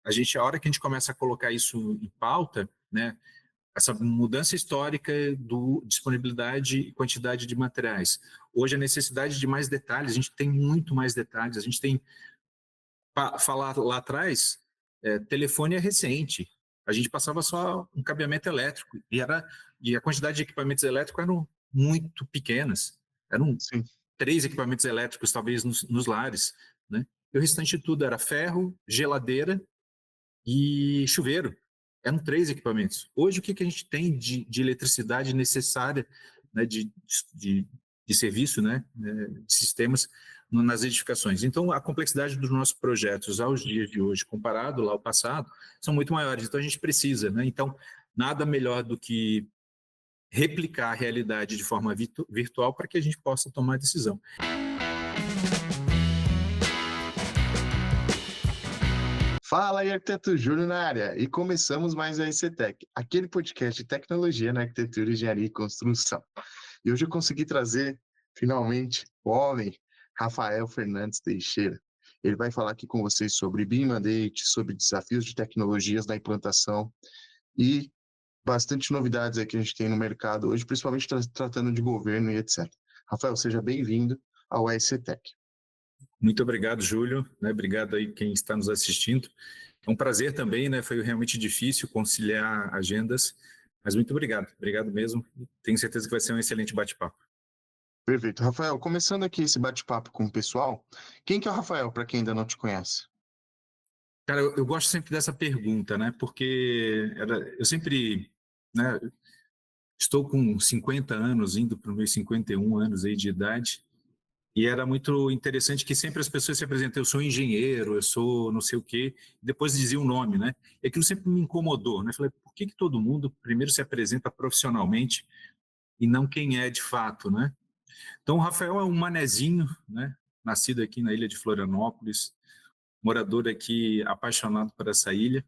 a hora que a gente começa a colocar isso em pauta, né, essa mudança histórica do disponibilidade e quantidade de materiais. Hoje a necessidade de mais detalhes, a gente tem muito mais detalhes, a gente tem, falar lá atrás, telefone é recente, a gente passava só um cabeamento elétrico, e a quantidade de equipamentos elétricos eram muito pequenas, eram Sim, 3 equipamentos elétricos talvez nos lares, né? E o restante de tudo era ferro, geladeira e chuveiro. Eram 3 equipamentos. Hoje, o que a gente tem de eletricidade necessária, né, de, de serviço, né, de sistemas nas edificações? Então, a complexidade dos nossos projetos aos dias de hoje, comparado lá ao passado, são muito maiores. Então, a gente precisa, né? Então, nada melhor do que replicar a realidade de forma virtual para que a gente possa tomar decisão. fala aí, arquiteto Júlio na área, e começamos mais o ICTech, aquele podcast de tecnologia na arquitetura, engenharia e construção. E hoje eu consegui trazer, finalmente, o homem, Rafael Fernandes Teixeira. Ele vai falar aqui com vocês sobre BIM Mandate, sobre desafios de tecnologias na implantação e bastante novidades aí que a gente tem no mercado hoje, principalmente tratando de governo e etc. Rafael, seja bem-vindo ao ICTech. Muito obrigado, Júlio, né? Obrigado aí quem está nos assistindo. É um prazer também, né? Foi realmente difícil conciliar agendas, mas muito obrigado. Obrigado mesmo. Tenho certeza que vai ser um excelente bate-papo. Perfeito. Rafael, começando aqui esse bate-papo com o pessoal, quem que é o Rafael, para quem ainda não te conhece? Cara, eu gosto sempre dessa pergunta, né? Porque eu sempre, né, estou com 50 anos, indo para os meus 51 anos aí de idade, e era muito interessante que sempre as pessoas se apresentam, eu sou engenheiro, eu sou não sei o quê, depois diziam o nome, né? E aquilo sempre me incomodou, né? Falei, por que todo mundo primeiro se apresenta profissionalmente e não quem é de fato, né? Então, o Rafael é um manezinho, né? Nascido aqui na ilha de Florianópolis, morador aqui, apaixonado por essa ilha.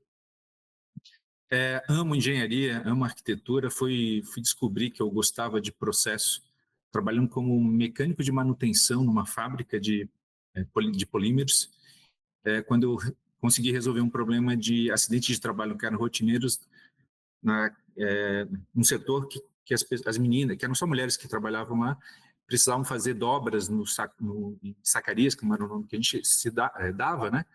Amo engenharia, amo arquitetura, fui descobrir que eu gostava de processo, trabalhando como mecânico de manutenção numa fábrica de polímeros, quando eu consegui resolver um problema de acidentes de trabalho que eram rotineiros num setor que as meninas, que eram só mulheres que trabalhavam lá, precisavam fazer dobras em sacarias, como era o nome que a gente dava, né?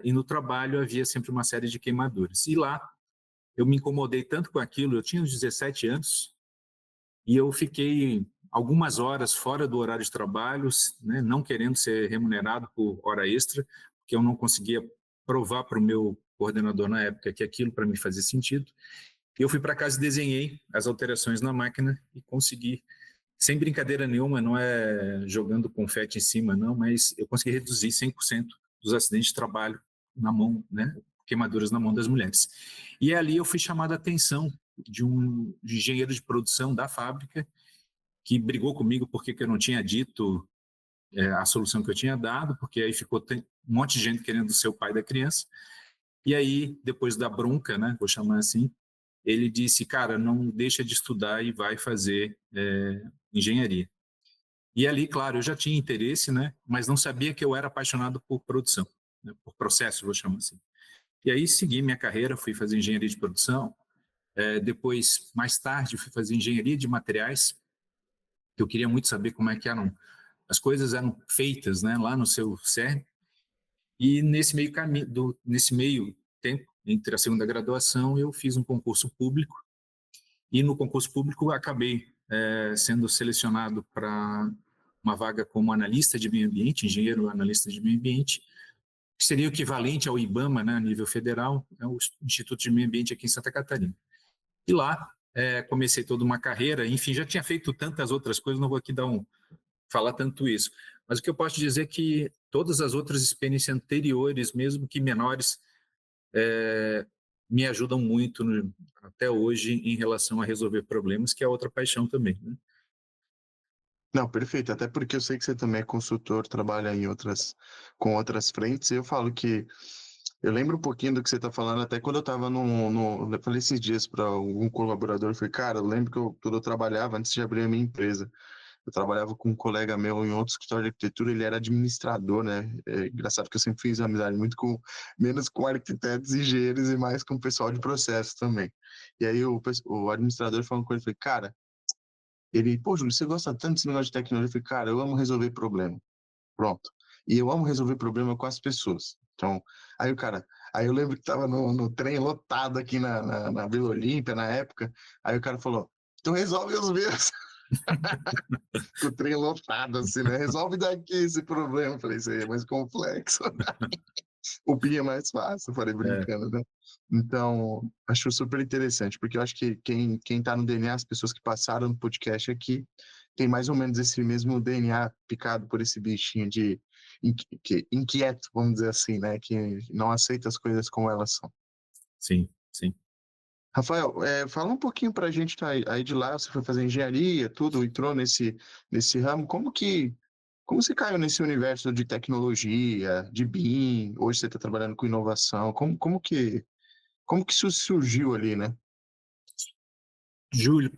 E no trabalho havia sempre uma série de queimaduras. E lá eu me incomodei tanto com aquilo, eu tinha uns 17 anos, e eu fiquei algumas horas fora do horário de trabalho, né, não querendo ser remunerado por hora extra, porque eu não conseguia provar para o meu coordenador na época que aquilo para mim fazia sentido. E eu fui para casa e desenhei as alterações na máquina e consegui, sem brincadeira nenhuma, não é jogando confete em cima, não, mas eu consegui reduzir 100% dos acidentes de trabalho na mão, né, queimaduras na mão das mulheres. E ali eu fui chamado a atenção de engenheiro de produção da fábrica, que brigou comigo porque eu não tinha dito a solução que eu tinha dado, porque aí ficou um monte de gente querendo ser o pai da criança. E aí, depois da bronca, né, vou chamar assim, ele disse, cara, não deixa de estudar e vai fazer engenharia. E ali, claro, eu já tinha interesse, né, mas não sabia que eu era apaixonado por produção, né, por processo, vou chamar assim. E aí segui minha carreira, fui fazer engenharia de produção, depois, mais tarde, fui fazer engenharia de materiais, que eu queria muito saber como é que as coisas eram feitas, né, lá no seu CERN. E nesse meio tempo, entre a segunda graduação, eu fiz um concurso público, e no concurso público acabei sendo selecionado para uma vaga como analista de meio ambiente, engenheiro analista de meio ambiente, que seria o equivalente ao IBAMA, né, a nível federal, é o Instituto de Meio Ambiente aqui em Santa Catarina. E lá comecei toda uma carreira, enfim, já tinha feito tantas outras coisas, não vou aqui falar tanto isso. Mas o que eu posso dizer é que todas as outras experiências anteriores, mesmo que menores, me ajudam muito até hoje em relação a resolver problemas, que é outra paixão também, né? Não, perfeito, até porque eu sei que você também é consultor, trabalha com outras frentes, e eu falo que eu lembro um pouquinho do que você está falando, até quando eu estava eu falei esses dias para algum colaborador, eu falei, cara, eu lembro que quando eu trabalhava, antes de abrir a minha empresa, eu trabalhava com um colega meu em outro escritório de arquitetura, ele era administrador, né? É engraçado que eu sempre fiz amizade muito com, menos com arquitetos e engenheiros e mais com o pessoal de processo também. E aí o administrador falando com ele, falei, cara, ele, pô, Júlio, você gosta tanto desse negócio de tecnologia? Eu falei, cara, eu amo resolver problema. Pronto. E eu amo resolver problema com as pessoas. Então, aí o cara, aí eu lembro que tava no trem lotado aqui na Vila Olímpia, na época, aí o cara falou, então resolve os meus. Com o trem lotado, assim, né? Resolve daqui esse problema. Eu falei, isso aí é mais complexo. O PI é mais fácil, eu falei É, brincando, né? Então, acho super interessante, porque eu acho que quem tá no DNA, as pessoas que passaram no podcast aqui, tem mais ou menos esse mesmo DNA picado por esse bichinho de inquieto, vamos dizer assim, né? Que não aceita as coisas como elas são. sim, sim. Rafael, fala um pouquinho para a gente, tá aí de lá, você foi fazer engenharia, tudo, entrou nesse ramo, como você caiu nesse universo de tecnologia, de BIM, hoje você está trabalhando com inovação, como que isso surgiu ali, né? Júlio,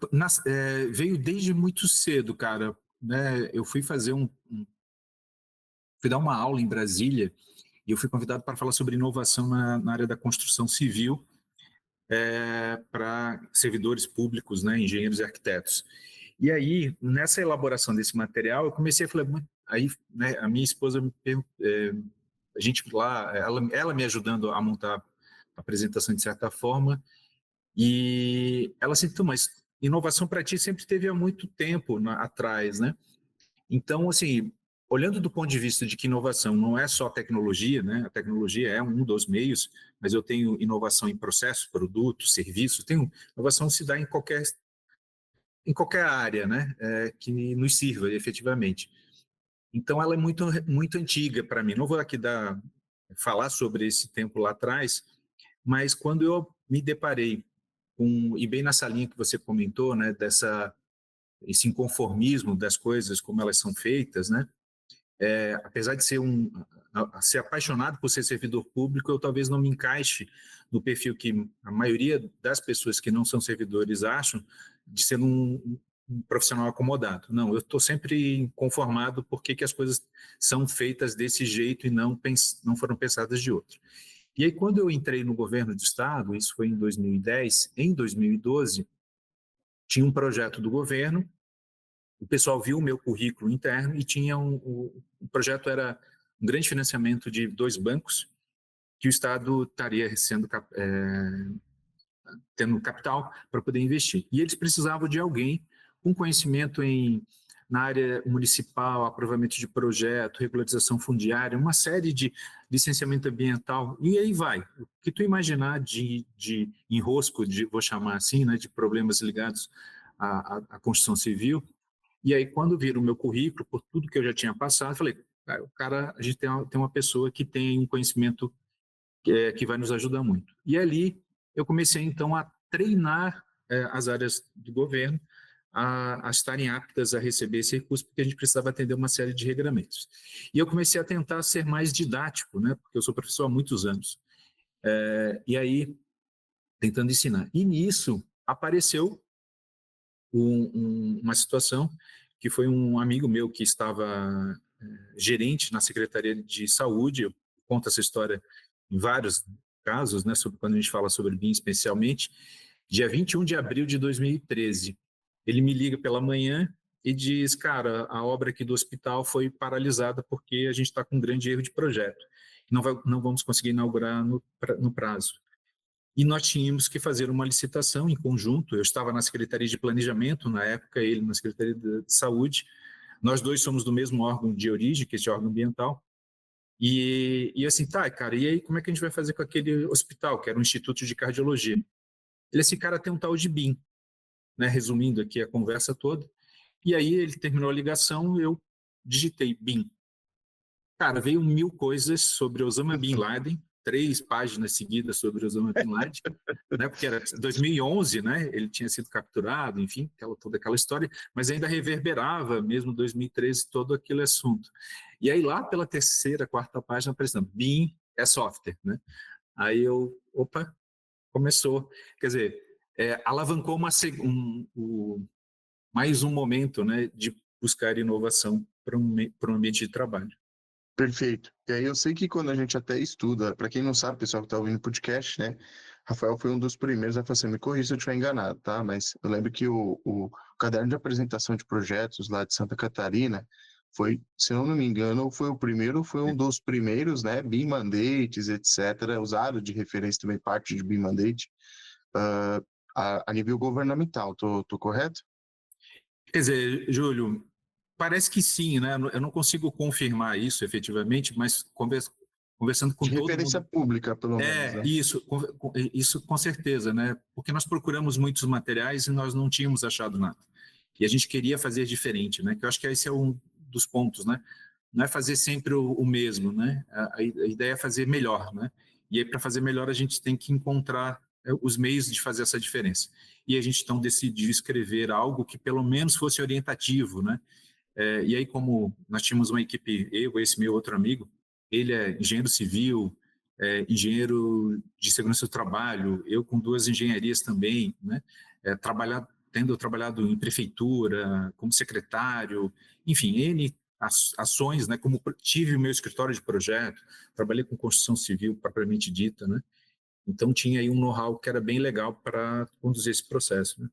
veio desde muito cedo, cara. Né? Eu fui dar uma aula em Brasília e eu fui convidado para falar sobre inovação na área da construção civil para servidores públicos, né, engenheiros e arquitetos. E aí, nessa elaboração desse material, eu comecei a falar, aí, né, a minha esposa me perguntou, a gente lá, ela me ajudando a montar a apresentação de certa forma, e ela assim, então, mas inovação para ti sempre teve há muito tempo atrás, né? Então, assim, olhando do ponto de vista de que inovação não é só tecnologia, né? A tecnologia é um dos meios, mas eu tenho inovação em processos, produtos, serviços, tenho inovação se dá em qualquer área, né? Que nos sirva efetivamente. Então, ela é muito, muito antiga para mim. Não vou aqui falar sobre esse tempo lá atrás, mas quando eu me deparei e bem nessa linha que você comentou, né? Esse inconformismo das coisas, como elas são feitas, né? Apesar de ser apaixonado por ser servidor público, eu talvez não me encaixe no perfil que a maioria das pessoas que não são servidores acham de ser um profissional acomodado. Não, eu estou sempre conformado porque que as coisas são feitas desse jeito e não foram pensadas de outro. E aí, quando eu entrei no governo do estado, isso foi em 2010, em 2012, tinha um projeto do governo. O pessoal viu o meu currículo interno e tinha o projeto era um grande financiamento de 2 bancos que o Estado estaria tendo capital para poder investir. E eles precisavam de alguém com conhecimento na área municipal, aprovamento de projeto, regularização fundiária, uma série de licenciamento ambiental, e aí vai. O que tu imaginar de enrosco, vou chamar assim, né, de problemas ligados à construção civil. E aí, quando viram o meu currículo, por tudo que eu já tinha passado, eu falei, a gente tem uma pessoa que tem um conhecimento que vai nos ajudar muito. E ali eu comecei, então, a treinar as áreas do governo a estarem aptas a receber esse recurso, porque a gente precisava atender uma série de regramentos. E eu comecei a tentar ser mais didático, né, porque eu sou professor há muitos anos. E aí, tentando ensinar. E nisso, apareceu uma situação que foi um amigo meu que estava gerente na Secretaria de Saúde. Eu conto essa história em vários casos, né, sobre quando a gente fala sobre BIM especialmente. Dia 21 de abril de 2013, ele me liga pela manhã e diz, cara, a obra aqui do hospital foi paralisada porque a gente está com um grande erro de projeto. Não vamos conseguir inaugurar no prazo. E nós tínhamos que fazer uma licitação em conjunto. Eu estava na Secretaria de Planejamento, na época, ele na Secretaria de Saúde. Nós dois somos do mesmo órgão de origem, que é esse órgão ambiental. E assim, tá, cara, e aí como é que a gente vai fazer com aquele hospital, que era um instituto de cardiologia? Ele, esse cara tem um tal de BIM, né, resumindo aqui a conversa toda. E aí ele terminou a ligação, eu digitei BIM. Cara, veio 1000 coisas sobre Osama Bin Laden, 3 páginas seguidas sobre Osama Bin Laden, né, porque era 2011, né, ele tinha sido capturado, enfim, toda aquela história, mas ainda reverberava, mesmo 2013, todo aquele assunto. E aí lá pela terceira, quarta página, aparecendo, BIM é software, né? Aí opa, começou. Quer dizer, alavancou mais um momento, né, de buscar inovação para um ambiente de trabalho. Perfeito. E aí eu sei que quando a gente até estuda, para quem não sabe, pessoal que está ouvindo o podcast, né? Rafael foi um dos primeiros a fazer, me corrija se eu estiver enganado, tá? Mas eu lembro que o caderno de apresentação de projetos lá de Santa Catarina foi, se eu não me engano, foi o primeiro, foi um dos primeiros, né? BIM Mandates, etc., usado de referência também parte de BIM Mandate, ah, a nível governamental, tô correto? Quer dizer, Júlio, parece que sim, né? Eu não consigo confirmar isso efetivamente, mas conversando com De todo referência mundo. pública, pelo menos, né? Isso com certeza, né? Porque nós procuramos muitos materiais e nós não tínhamos achado nada. E a gente queria fazer diferente, né? Que eu acho que esse é um dos pontos, né? Não é fazer sempre o mesmo, né? A ideia é fazer melhor, né? E aí, para fazer melhor, a gente tem que encontrar os meios de fazer essa diferença. E a gente, então, decidiu escrever algo que, pelo menos, fosse orientativo, né? E aí, como nós tínhamos uma equipe, eu, esse meu outro amigo, ele é engenheiro civil, engenheiro de segurança do trabalho, eu com duas engenharias também, né? Tendo trabalhado em prefeitura, como secretário, enfim, N ações, né? Como tive o meu escritório de projeto, trabalhei com construção civil propriamente dita, né? Então tinha aí um know-how que era bem legal para conduzir esse processo, né?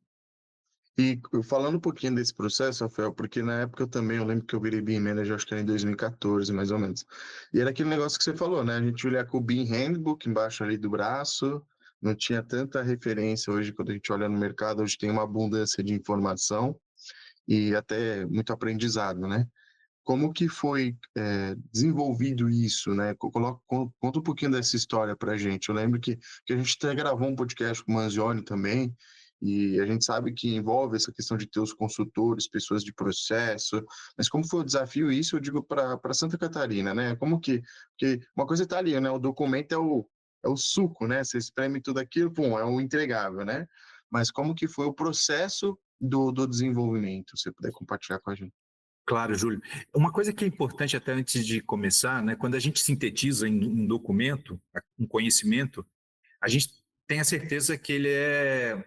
E falando um pouquinho desse processo, Rafael, porque na época eu lembro que eu virei BIM Manager, acho que era em 2014, mais ou menos. E era aquele negócio que você falou, né? A gente olha com o BIM Handbook embaixo ali do braço, não tinha tanta referência hoje, quando a gente olha no mercado, hoje tem uma abundância de informação e até muito aprendizado, né? Como que foi desenvolvido isso, né? Conta um pouquinho dessa história para a gente. Eu lembro que a gente até gravou um podcast com o Manzioni também, e a gente sabe que envolve essa questão de ter os consultores, pessoas de processo, mas como foi o desafio isso, eu digo para Santa Catarina, né? Porque uma coisa está ali, né? O documento é o suco, né? Você espreme tudo aquilo, pum, é o entregável, né? Mas como que foi o processo do desenvolvimento, se você puder compartilhar com a gente. Claro, Júlio. Uma coisa que é importante até antes de começar, né, quando a gente sintetiza em um documento, um conhecimento, a gente tem a certeza que ele é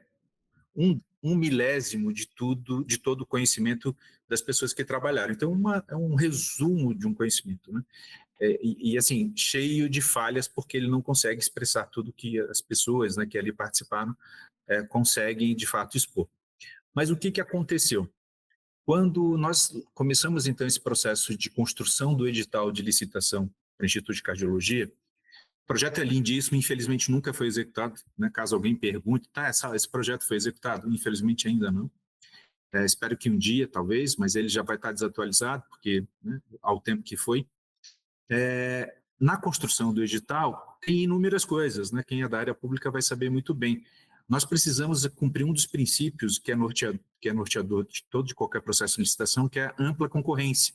um milésimo de tudo, de todo o conhecimento das pessoas que trabalharam. Então, é um resumo de um conhecimento, né? Assim, cheio de falhas, porque ele não consegue expressar tudo que as pessoas, né, que ali participaram conseguem, de fato, expor. Mas o que aconteceu? Quando nós começamos, então, esse processo de construção do edital de licitação para o Instituto de Cardiologia, o projeto é lindíssimo, infelizmente nunca foi executado, né? Caso alguém pergunte, tá, esse projeto foi executado? Infelizmente ainda não. Espero que um dia, talvez, mas ele já vai estar desatualizado, porque, né, ao tempo que foi. Na construção do edital, tem inúmeras coisas, né? Quem é da área pública vai saber muito bem. Nós precisamos cumprir um dos princípios que é norteador de todo e qualquer processo de licitação, que é a ampla concorrência.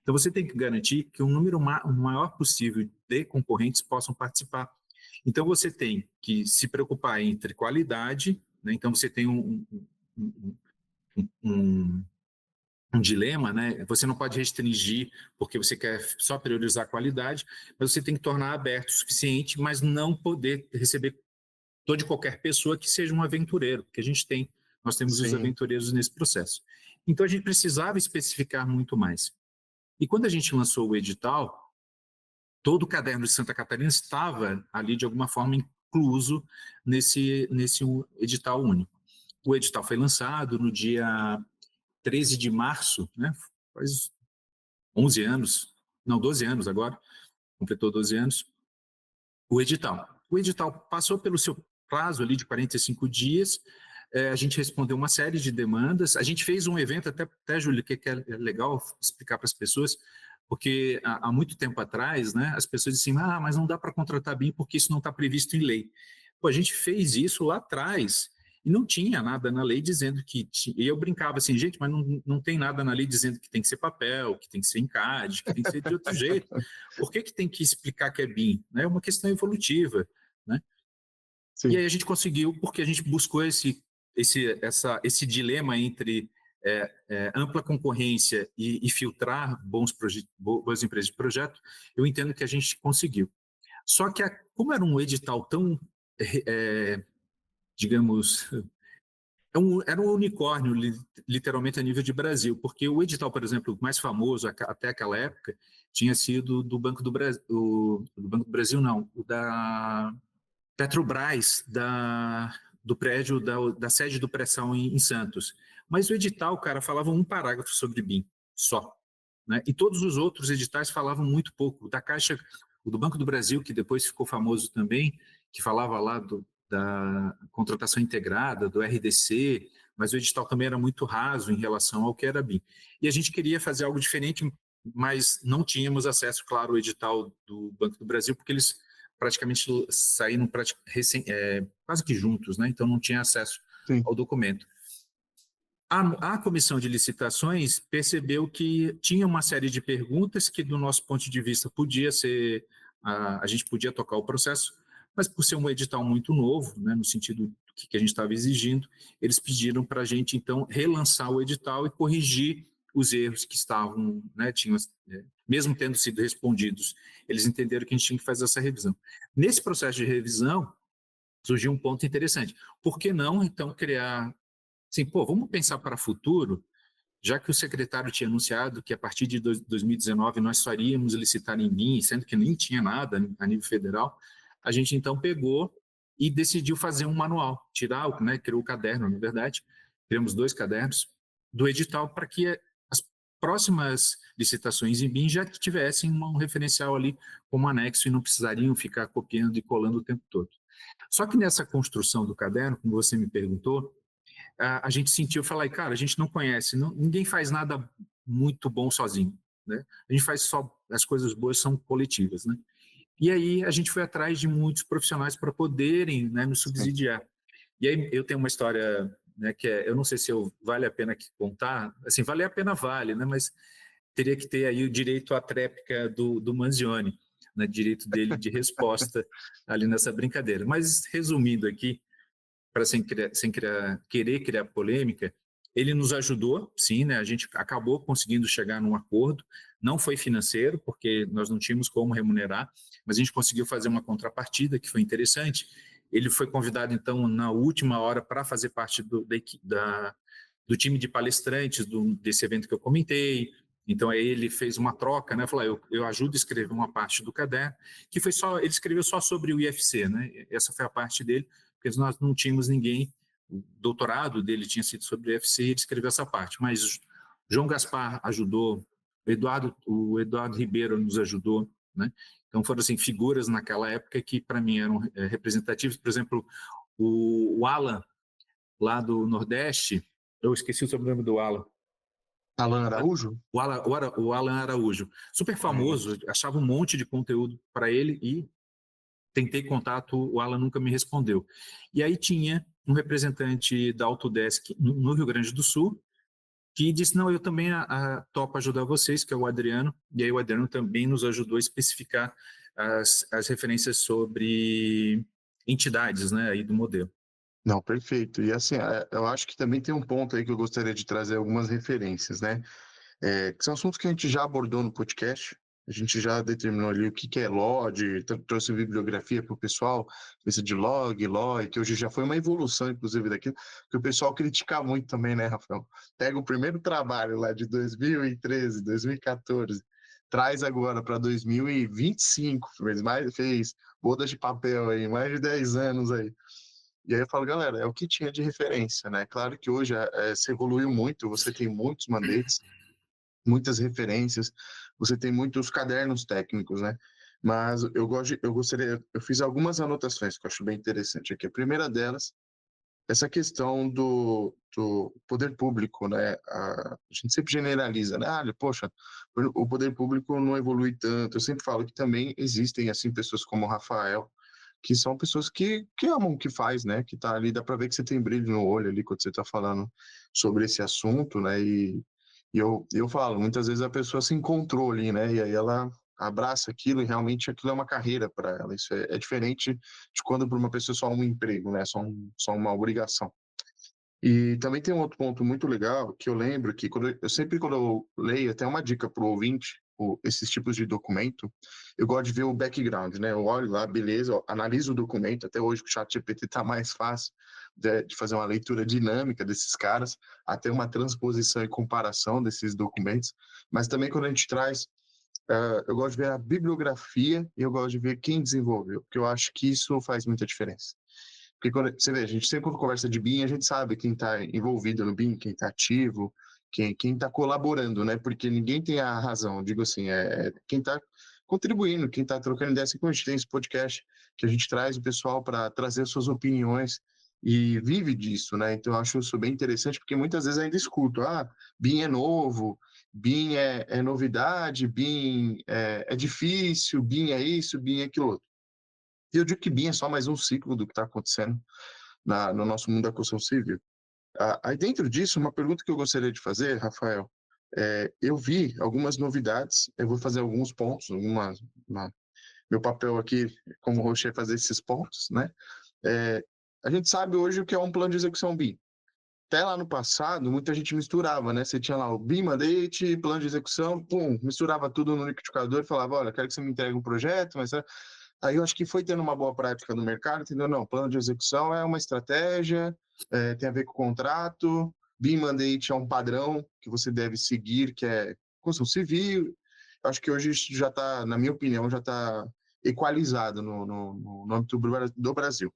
Então, você tem que garantir que um número maior possível de concorrentes possam participar. Então, você tem que se preocupar entre qualidade, né? Então, você tem um, um um dilema, né? Você não pode restringir porque você quer só priorizar a qualidade, mas você tem que tornar aberto o suficiente, mas não poder receber toda e qualquer pessoa que seja um aventureiro, porque nós temos os Sim. aventureiros nesse processo. Então a gente precisava especificar muito mais. E quando a gente lançou o edital, todo o caderno de Santa Catarina estava ali de alguma forma incluso nesse edital único. O edital foi lançado no dia 13 de março, né? Faz 11 anos, não, 12 anos agora, completou 12 anos, o edital. O edital passou pelo seu prazo ali de 45 dias, a gente respondeu uma série de demandas, a gente fez um evento, até Júlio, que é legal explicar para as pessoas, porque há muito tempo atrás, né, as pessoas diziam, mas não dá para contratar BIM porque isso não está previsto em lei. Pô, a gente fez isso lá atrás, e não tinha nada na lei dizendo que... E eu brincava assim, gente, mas não tem nada na lei dizendo que tem que ser papel, que tem que ser em CAD, que tem que ser de outro jeito. Por que tem que explicar que é BIM? É uma questão evolutiva, né? E Sim. aí a gente conseguiu, porque a gente buscou esse dilema entre ampla concorrência e filtrar boas empresas de projeto, eu entendo que a gente conseguiu. Só que, como era um edital tão, digamos, Era um unicórnio, literalmente a nível de Brasil, porque o edital, por exemplo, mais famoso até aquela época, tinha sido do Banco do Brasil, do Banco do Brasil não, o da Petrobras, do prédio da sede do pré-sal em Santos. Mas o edital, cara, falava um parágrafo sobre BIM, só. Né? E todos os outros editais falavam muito pouco. Da Caixa, o do Banco do Brasil, que depois ficou famoso também, que falava lá da contratação integrada, do RDC, mas o edital também era muito raso em relação ao que era BIM. E a gente queria fazer algo diferente, mas não tínhamos acesso, claro, ao edital do Banco do Brasil, porque eles praticamente saíram quase que juntos, né? Então não tinha acesso Sim, ao documento. A comissão de licitações percebeu que tinha uma série de perguntas que, do nosso ponto de vista, podia ser, a gente podia tocar o processo, mas por ser um edital muito novo, né, no sentido do que a gente estava exigindo, eles pediram para a gente, então, relançar o edital e corrigir os erros que estavam, né, mesmo tendo sido respondidos, eles entenderam que a gente tinha que fazer essa revisão. Nesse processo de revisão, surgiu um ponto interessante. Por que não, então, criar assim, vamos pensar para o futuro, já que o secretário tinha anunciado que a partir de 2019 nós faríamos licitar em BIM, sendo que nem tinha nada a nível federal, a gente então pegou e decidiu fazer um manual, criou o caderno, na verdade, criamos 2 cadernos do edital para que as próximas licitações em BIM já tivessem um referencial ali como anexo e não precisariam ficar copiando e colando o tempo todo. Só que nessa construção do caderno, como você me perguntou, a gente sentiu, falar, cara, a gente não conhece, ninguém faz nada muito bom sozinho, né? A gente faz só, as coisas boas são coletivas, né? E aí a gente foi atrás de muitos profissionais para poderem, né, nos sim. subsidiar. E aí eu tenho uma história, né, que eu não sei se vale a pena contar, assim, vale a pena vale, né, mas teria que ter aí o direito à tréplica do Manzioni, né, direito dele de resposta ali nessa brincadeira. Mas resumindo aqui, para querer criar polêmica, ele nos ajudou, sim, né? A gente acabou conseguindo chegar num acordo, não foi financeiro, porque nós não tínhamos como remunerar, mas a gente conseguiu fazer uma contrapartida que foi interessante. Ele foi convidado, então, na última hora para fazer parte do time de palestrantes desse evento que eu comentei. Então, aí ele fez uma troca, né? Falou, eu ajudo a escrever uma parte do caderno, que foi só, ele escreveu só sobre o IFC, né? Essa foi a parte dele, porque nós não tínhamos ninguém, o doutorado dele tinha sido sobre o IFC, e ele escreveu essa parte, mas João Gaspar ajudou, o Eduardo Ribeiro nos ajudou, né? Então foram assim, figuras naquela época que para mim eram representativas, por exemplo, o Alan, lá do Nordeste, eu esqueci o sobrenome do Alan, Alan Araújo? o Alan Araújo, super famoso, Isso. achava um monte de conteúdo para ele e tentei contato, o Alan nunca me respondeu. E aí tinha um representante da Autodesk no Rio Grande do Sul, que disse, não, eu também topo ajudar vocês, que é o Adriano, e aí o Adriano também nos ajudou a especificar as referências sobre entidades, né, aí do modelo. Não, perfeito. E assim, eu acho que também tem um ponto aí que eu gostaria de trazer algumas referências, né? Que são assuntos que a gente já abordou no podcast. A gente já determinou ali o que é LOD, trouxe bibliografia para o pessoal, lista de log, log, que hoje já foi uma evolução, inclusive, daquilo, que o pessoal critica muito também, né, Rafael? Pega o primeiro trabalho lá de 2013, 2014, traz agora para 2025, fez bodas de papel aí, mais de 10 anos aí. E aí eu falo, galera, é o que tinha de referência, né? Claro que hoje se evoluiu muito, você tem muitos mandates, muitas referências, você tem muitos cadernos técnicos, né? Mas eu fiz algumas anotações que eu acho bem interessante aqui. A primeira delas, essa questão do poder público, né? A gente sempre generaliza, né? Poxa, o poder público não evolui tanto. Eu sempre falo que também existem, assim, pessoas como o Rafael, que são pessoas que amam o que faz, né? Que tá ali, dá para ver que você tem brilho no olho ali quando você está falando sobre esse assunto, né? E eu falo, muitas vezes a pessoa se encontrou ali, né? E aí ela abraça aquilo e realmente aquilo é uma carreira para ela. Isso é diferente de quando para uma pessoa é só um emprego, né? Só uma obrigação. E também tem um outro ponto muito legal que eu lembro que sempre quando eu leio, até uma dica para o ouvinte, esses tipos de documento, eu gosto de ver o background, né? Eu olho lá, beleza, analiso o documento. Até hoje o ChatGPT está mais fácil de fazer uma leitura dinâmica desses caras, até uma transposição e comparação desses documentos. Mas também quando a gente traz, eu gosto de ver a bibliografia e eu gosto de ver quem desenvolveu, porque eu acho que isso faz muita diferença. Porque quando, você vê, a gente sempre quando conversa de BIM, a gente sabe quem está envolvido no BIM, quem está ativo, quem está colaborando, né? Porque ninguém tem a razão, digo assim, quem está contribuindo, quem está trocando ideia. Assim como a gente tem esse podcast, que a gente traz o pessoal para trazer suas opiniões e vive disso, né? Então eu acho isso bem interessante, porque muitas vezes ainda escuto, BIM é novo, BIM é novidade, BIM é difícil, BIM é isso, BIM é aquilo outro. E eu digo que BIM é só mais um ciclo do que está acontecendo no nosso mundo da construção civil. Aí dentro disso, uma pergunta que eu gostaria de fazer, Rafael, eu vi algumas novidades, eu vou fazer alguns pontos, meu papel aqui como host é fazer esses pontos, né? A gente sabe hoje o que é um plano de execução BIM. Até lá no passado, muita gente misturava, né? Você tinha lá o BIM Mandate, plano de execução, pum, misturava tudo no liquidificador e falava, olha, quero que você me entregue um projeto, mas... Aí eu acho que foi tendo uma boa prática no mercado, entendeu? Não, plano de execução é uma estratégia, tem a ver com o contrato, BIM Mandate é um padrão que você deve seguir, que é construção civil. Eu acho que hoje isso já está, na minha opinião, já está equalizado no âmbito do Brasil.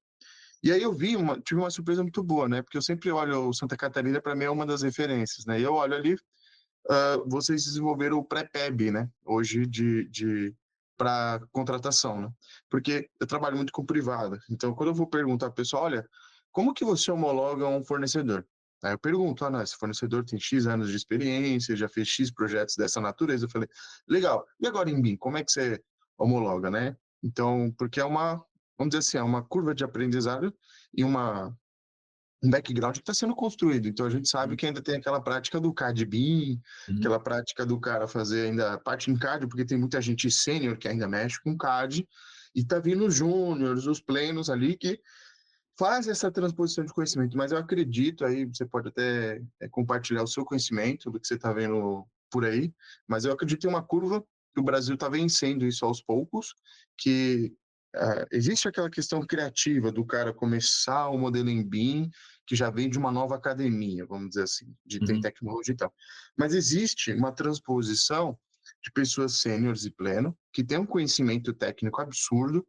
E aí eu tive uma surpresa muito boa, né? Porque eu sempre olho o Santa Catarina, para mim é uma das referências, né? E eu olho ali, vocês desenvolveram o pré-PEB, né? Hoje para contratação, né? Porque eu trabalho muito com privada. Então, quando eu vou perguntar ao pessoal, olha, como que você homologa um fornecedor? Aí eu pergunto, não, esse fornecedor tem X anos de experiência, já fez X projetos dessa natureza. Eu falei, legal. E agora em BIM, como é que você homologa, né? Então, porque vamos dizer assim, é uma curva de aprendizado e um background que está sendo construído. Então, a gente sabe que ainda tem aquela prática do CAD BIM, aquela prática do cara fazer ainda parte em CAD, porque tem muita gente sênior que ainda mexe com CAD, e está vindo os júniores, os plenos ali, que faz essa transposição de conhecimento. Mas eu acredito, aí você pode até compartilhar o seu conhecimento do que você está vendo por aí, mas eu acredito em uma curva que o Brasil está vencendo isso aos poucos, que existe aquela questão criativa do cara começar o modelo em BIM, que já vem de uma nova academia, vamos dizer assim, de tem tecnologia e tal. Mas existe uma transposição de pessoas sêniores e pleno, que tem um conhecimento técnico absurdo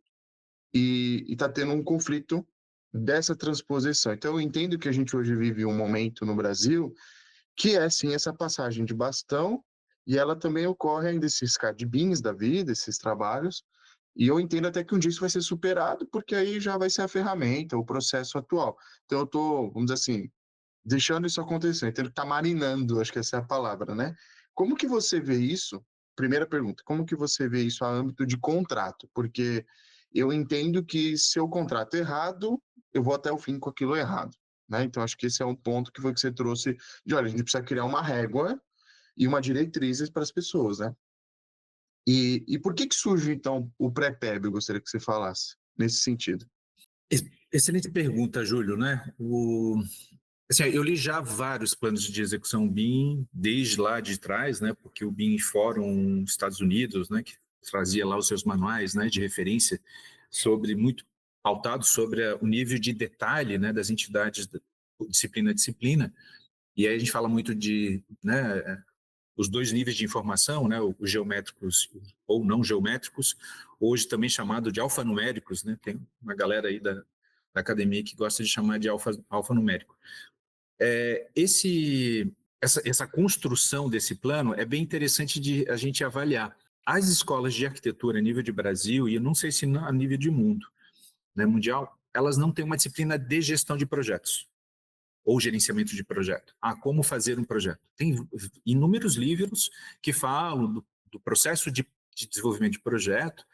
e está tendo um conflito dessa transposição. Então, eu entendo que a gente hoje vive um momento no Brasil que é, sim, essa passagem de bastão, e ela também ocorre ainda esses CAD-BIMs da vida, esses trabalhos, e eu entendo até que um dia isso vai ser superado, porque aí já vai ser a ferramenta, o processo atual. Então, eu estou, vamos dizer assim, deixando isso acontecer, eu entendo que está marinando, acho que essa é a palavra, né? Como que você vê isso? Primeira pergunta, como que você vê isso a âmbito de contrato? Porque eu entendo que se eu contrato errado, eu vou até o fim com aquilo errado, né? Então, acho que esse é um ponto que foi que você trouxe de, olha, a gente precisa criar uma régua e uma diretriz para as pessoas, né? E por que surge, então, o pré-PEB? Eu gostaria que você falasse nesse sentido. Excelente pergunta, Júlio, né? Assim, eu li já vários planos de execução BIM desde lá de trás, né? Porque o BIM Fórum Estados Unidos, né? Que trazia lá os seus manuais, né? De referência muito pautado sobre o nível de detalhe, né? Das entidades, disciplina a disciplina. E aí a gente fala muito de, né? Os dois níveis de informação, né? Os geométricos ou não geométricos, hoje também chamado de alfanuméricos, né? Tem uma galera aí da academia que gosta de chamar de alfanumérico. Essa construção desse plano é bem interessante de a gente avaliar. As escolas de arquitetura a nível de Brasil, e eu não sei se a nível de mundo, né, mundial, elas não têm uma disciplina de gestão de projetos ou gerenciamento de projeto. Como fazer um projeto. Tem inúmeros livros que falam do processo de desenvolvimento de projeto,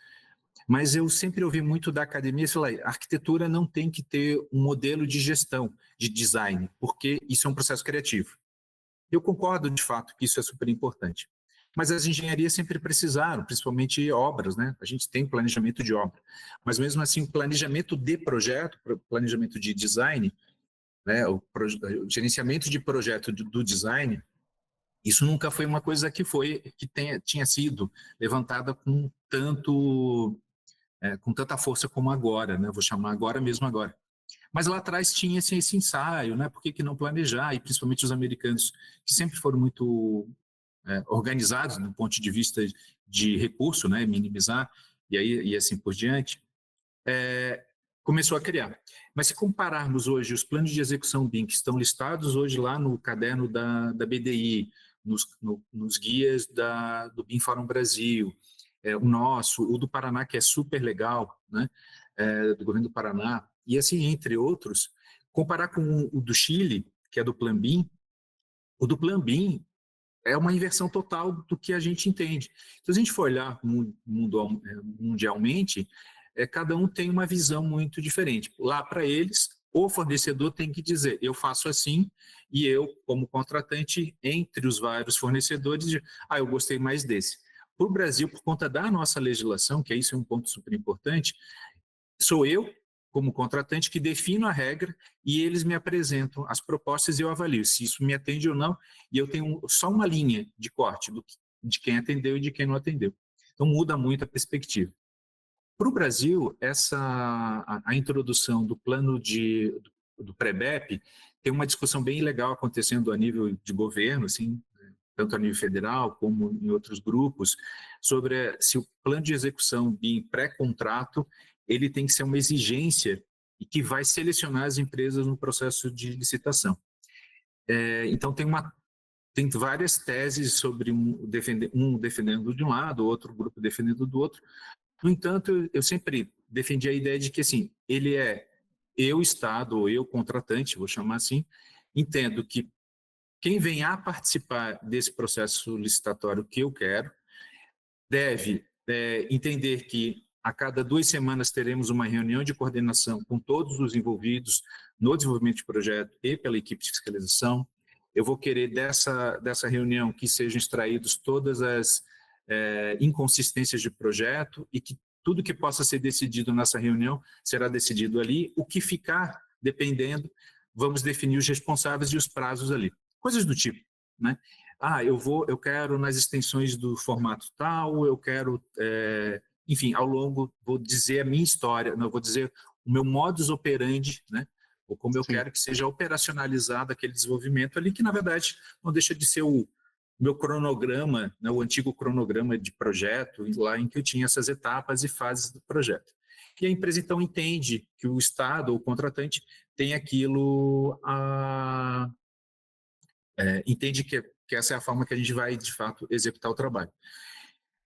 mas eu sempre ouvi muito da academia falar, a arquitetura não tem que ter um modelo de gestão, de design, porque isso é um processo criativo. Eu concordo, de fato, que isso é super importante. Mas as engenharias sempre precisaram, principalmente obras, né? A gente tem planejamento de obra. Mas mesmo assim, o planejamento de projeto, planejamento de design, né? O gerenciamento de projeto do design, Isso nunca foi uma coisa tinha sido levantada com tanta força como agora, né? Vou chamar agora mesmo agora. Mas lá atrás tinha assim, esse ensaio, né? Por que não planejar? E principalmente os americanos, que sempre foram muito organizados do ponto de vista de recurso, né? Minimizar e assim por diante, começou a criar. Mas se compararmos hoje os planos de execução BIM que estão listados hoje lá no caderno da BDI, nos guias do BIM Fórum Brasil, o nosso, o do Paraná, que é super legal, né? Do governo do Paraná, e assim, entre outros, comparar com o do Chile, que é do Plan BIM, o do Plan BIM é uma inversão total do que a gente entende. Se a gente for olhar mundialmente, cada um tem uma visão muito diferente. Lá, para eles, o fornecedor tem que dizer, eu faço assim, e eu, como contratante, entre os vários fornecedores, eu gostei mais desse. Para o Brasil, por conta da nossa legislação, que isso é um ponto super importante, sou eu, como contratante, que defino a regra e eles me apresentam as propostas e eu avalio se isso me atende ou não, e eu tenho só uma linha de corte de quem atendeu e de quem não atendeu. Então muda muito a perspectiva. Para o Brasil, a introdução do plano do PREBEP tem uma discussão bem legal acontecendo a nível de governo, assim, tanto a nível federal como em outros grupos, sobre se o plano de execução BIM pré-contrato ele tem que ser uma exigência e que vai selecionar as empresas no processo de licitação. Então, tem várias teses sobre um defendendo de um lado, outro grupo defendendo do outro. No entanto, eu sempre defendi a ideia de que, assim, eu, Estado, ou eu, contratante, vou chamar assim, entendo que quem vem a participar desse processo licitatório que eu quero deve entender que a cada 2 semanas teremos uma reunião de coordenação com todos os envolvidos no desenvolvimento de projeto e pela equipe de fiscalização. Eu vou querer dessa reunião que sejam extraídos todas as inconsistências de projeto e que tudo que possa ser decidido nessa reunião será decidido ali. O que ficar, dependendo, vamos definir os responsáveis e os prazos ali. Coisas do tipo, né? Eu quero nas extensões do formato tal, eu quero, enfim, ao longo, vou dizer a minha história, não, vou dizer o meu modus operandi, né? Ou como eu quero que seja operacionalizado aquele desenvolvimento ali, que na verdade não deixa de ser o meu cronograma, né, o antigo cronograma de projeto, lá em que eu tinha essas etapas e fases do projeto. E a empresa então entende que o Estado, ou o contratante, tem aquilo entende que essa é a forma que a gente vai, de fato, executar o trabalho.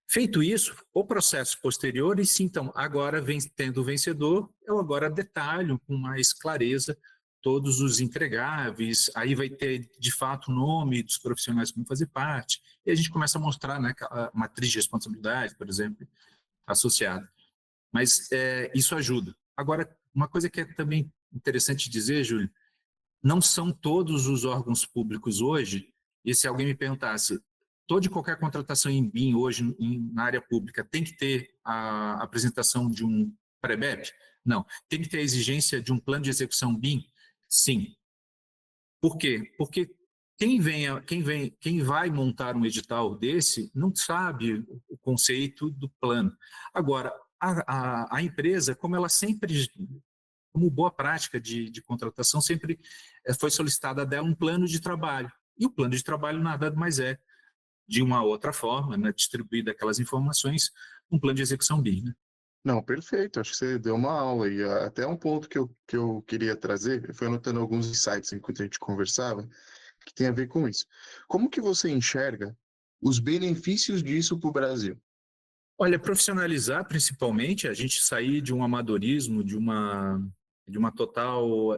Feito isso, o processo posterior, e sim, então, agora tendo o vencedor, eu agora detalho com mais clareza todos os entregáveis, aí vai ter, de fato, o nome dos profissionais que vão fazer parte, e a gente começa a mostrar, né, a matriz de responsabilidade, por exemplo, associada. Mas isso ajuda. Agora, uma coisa que é também interessante dizer, Júlio, não são todos os órgãos públicos hoje, e se alguém me perguntasse, toda e qualquer contratação em BIM hoje na área pública tem que ter a apresentação de um PREBEP? Não. Tem que ter a exigência de um plano de execução BIM? Sim. Por quê? Porque quem vai montar um edital desse não sabe o conceito do plano. Agora, a empresa, como ela sempre, como boa prática de contratação, sempre foi solicitada dela um plano de trabalho. E o plano de trabalho nada mais é, de uma outra forma, né, distribuída aquelas informações, um plano de execução BIM. Né? Não, perfeito. Acho que você deu uma aula e até um ponto que eu queria trazer, eu fui anotando alguns insights enquanto a gente conversava, que tem a ver com isso. Como que você enxerga os benefícios disso para o Brasil? Olha, profissionalizar principalmente, a gente sair de um amadorismo, de uma total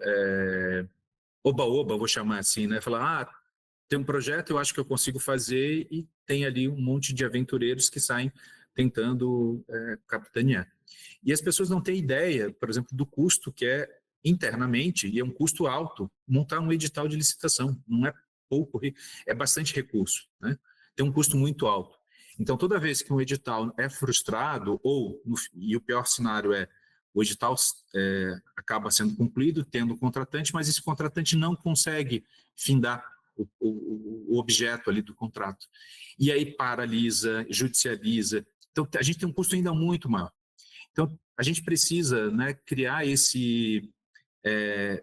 oba-oba, vou chamar assim, né? Falar, tem um projeto, eu acho que eu consigo fazer, e tem ali um monte de aventureiros que saem tentando capitanear. E as pessoas não têm ideia, por exemplo, do custo que é internamente, e é um custo alto, montar um edital de licitação. Não é pouco, é bastante recurso, né? Tem um custo muito alto. Então, toda vez que um edital é frustrado, e o pior cenário é o edital acaba sendo cumprido, tendo contratante, mas esse contratante não consegue findar o objeto ali do contrato. E aí paralisa, judicializa. Então, a gente tem um custo ainda muito maior. Então, a gente precisa, né, criar esse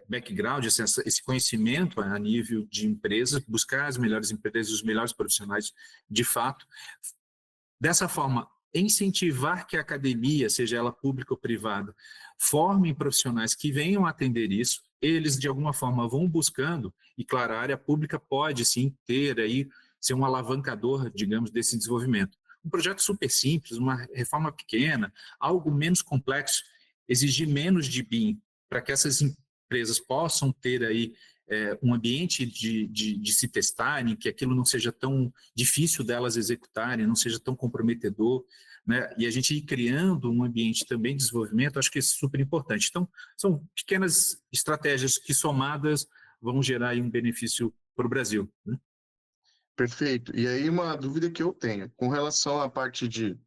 background, esse conhecimento a nível de empresas, buscar as melhores empresas, os melhores profissionais de fato. Dessa forma, incentivar que a academia, seja ela pública ou privada, formem profissionais que venham atender isso, eles de alguma forma vão buscando, e claro, a área pública pode sim ter aí, ser um alavancador, digamos, desse desenvolvimento. Um projeto super simples, uma reforma pequena, algo menos complexo, exigir menos de BIM, para que essas empresas possam ter aí um ambiente de se testarem, que aquilo não seja tão difícil delas executarem, não seja tão comprometedor, né? E a gente ir criando um ambiente também de desenvolvimento, acho que isso é super importante. Então, são pequenas estratégias que somadas vão gerar aí um benefício para o Brasil, né? Perfeito. E aí, uma dúvida que eu tenho, com relação à parte de.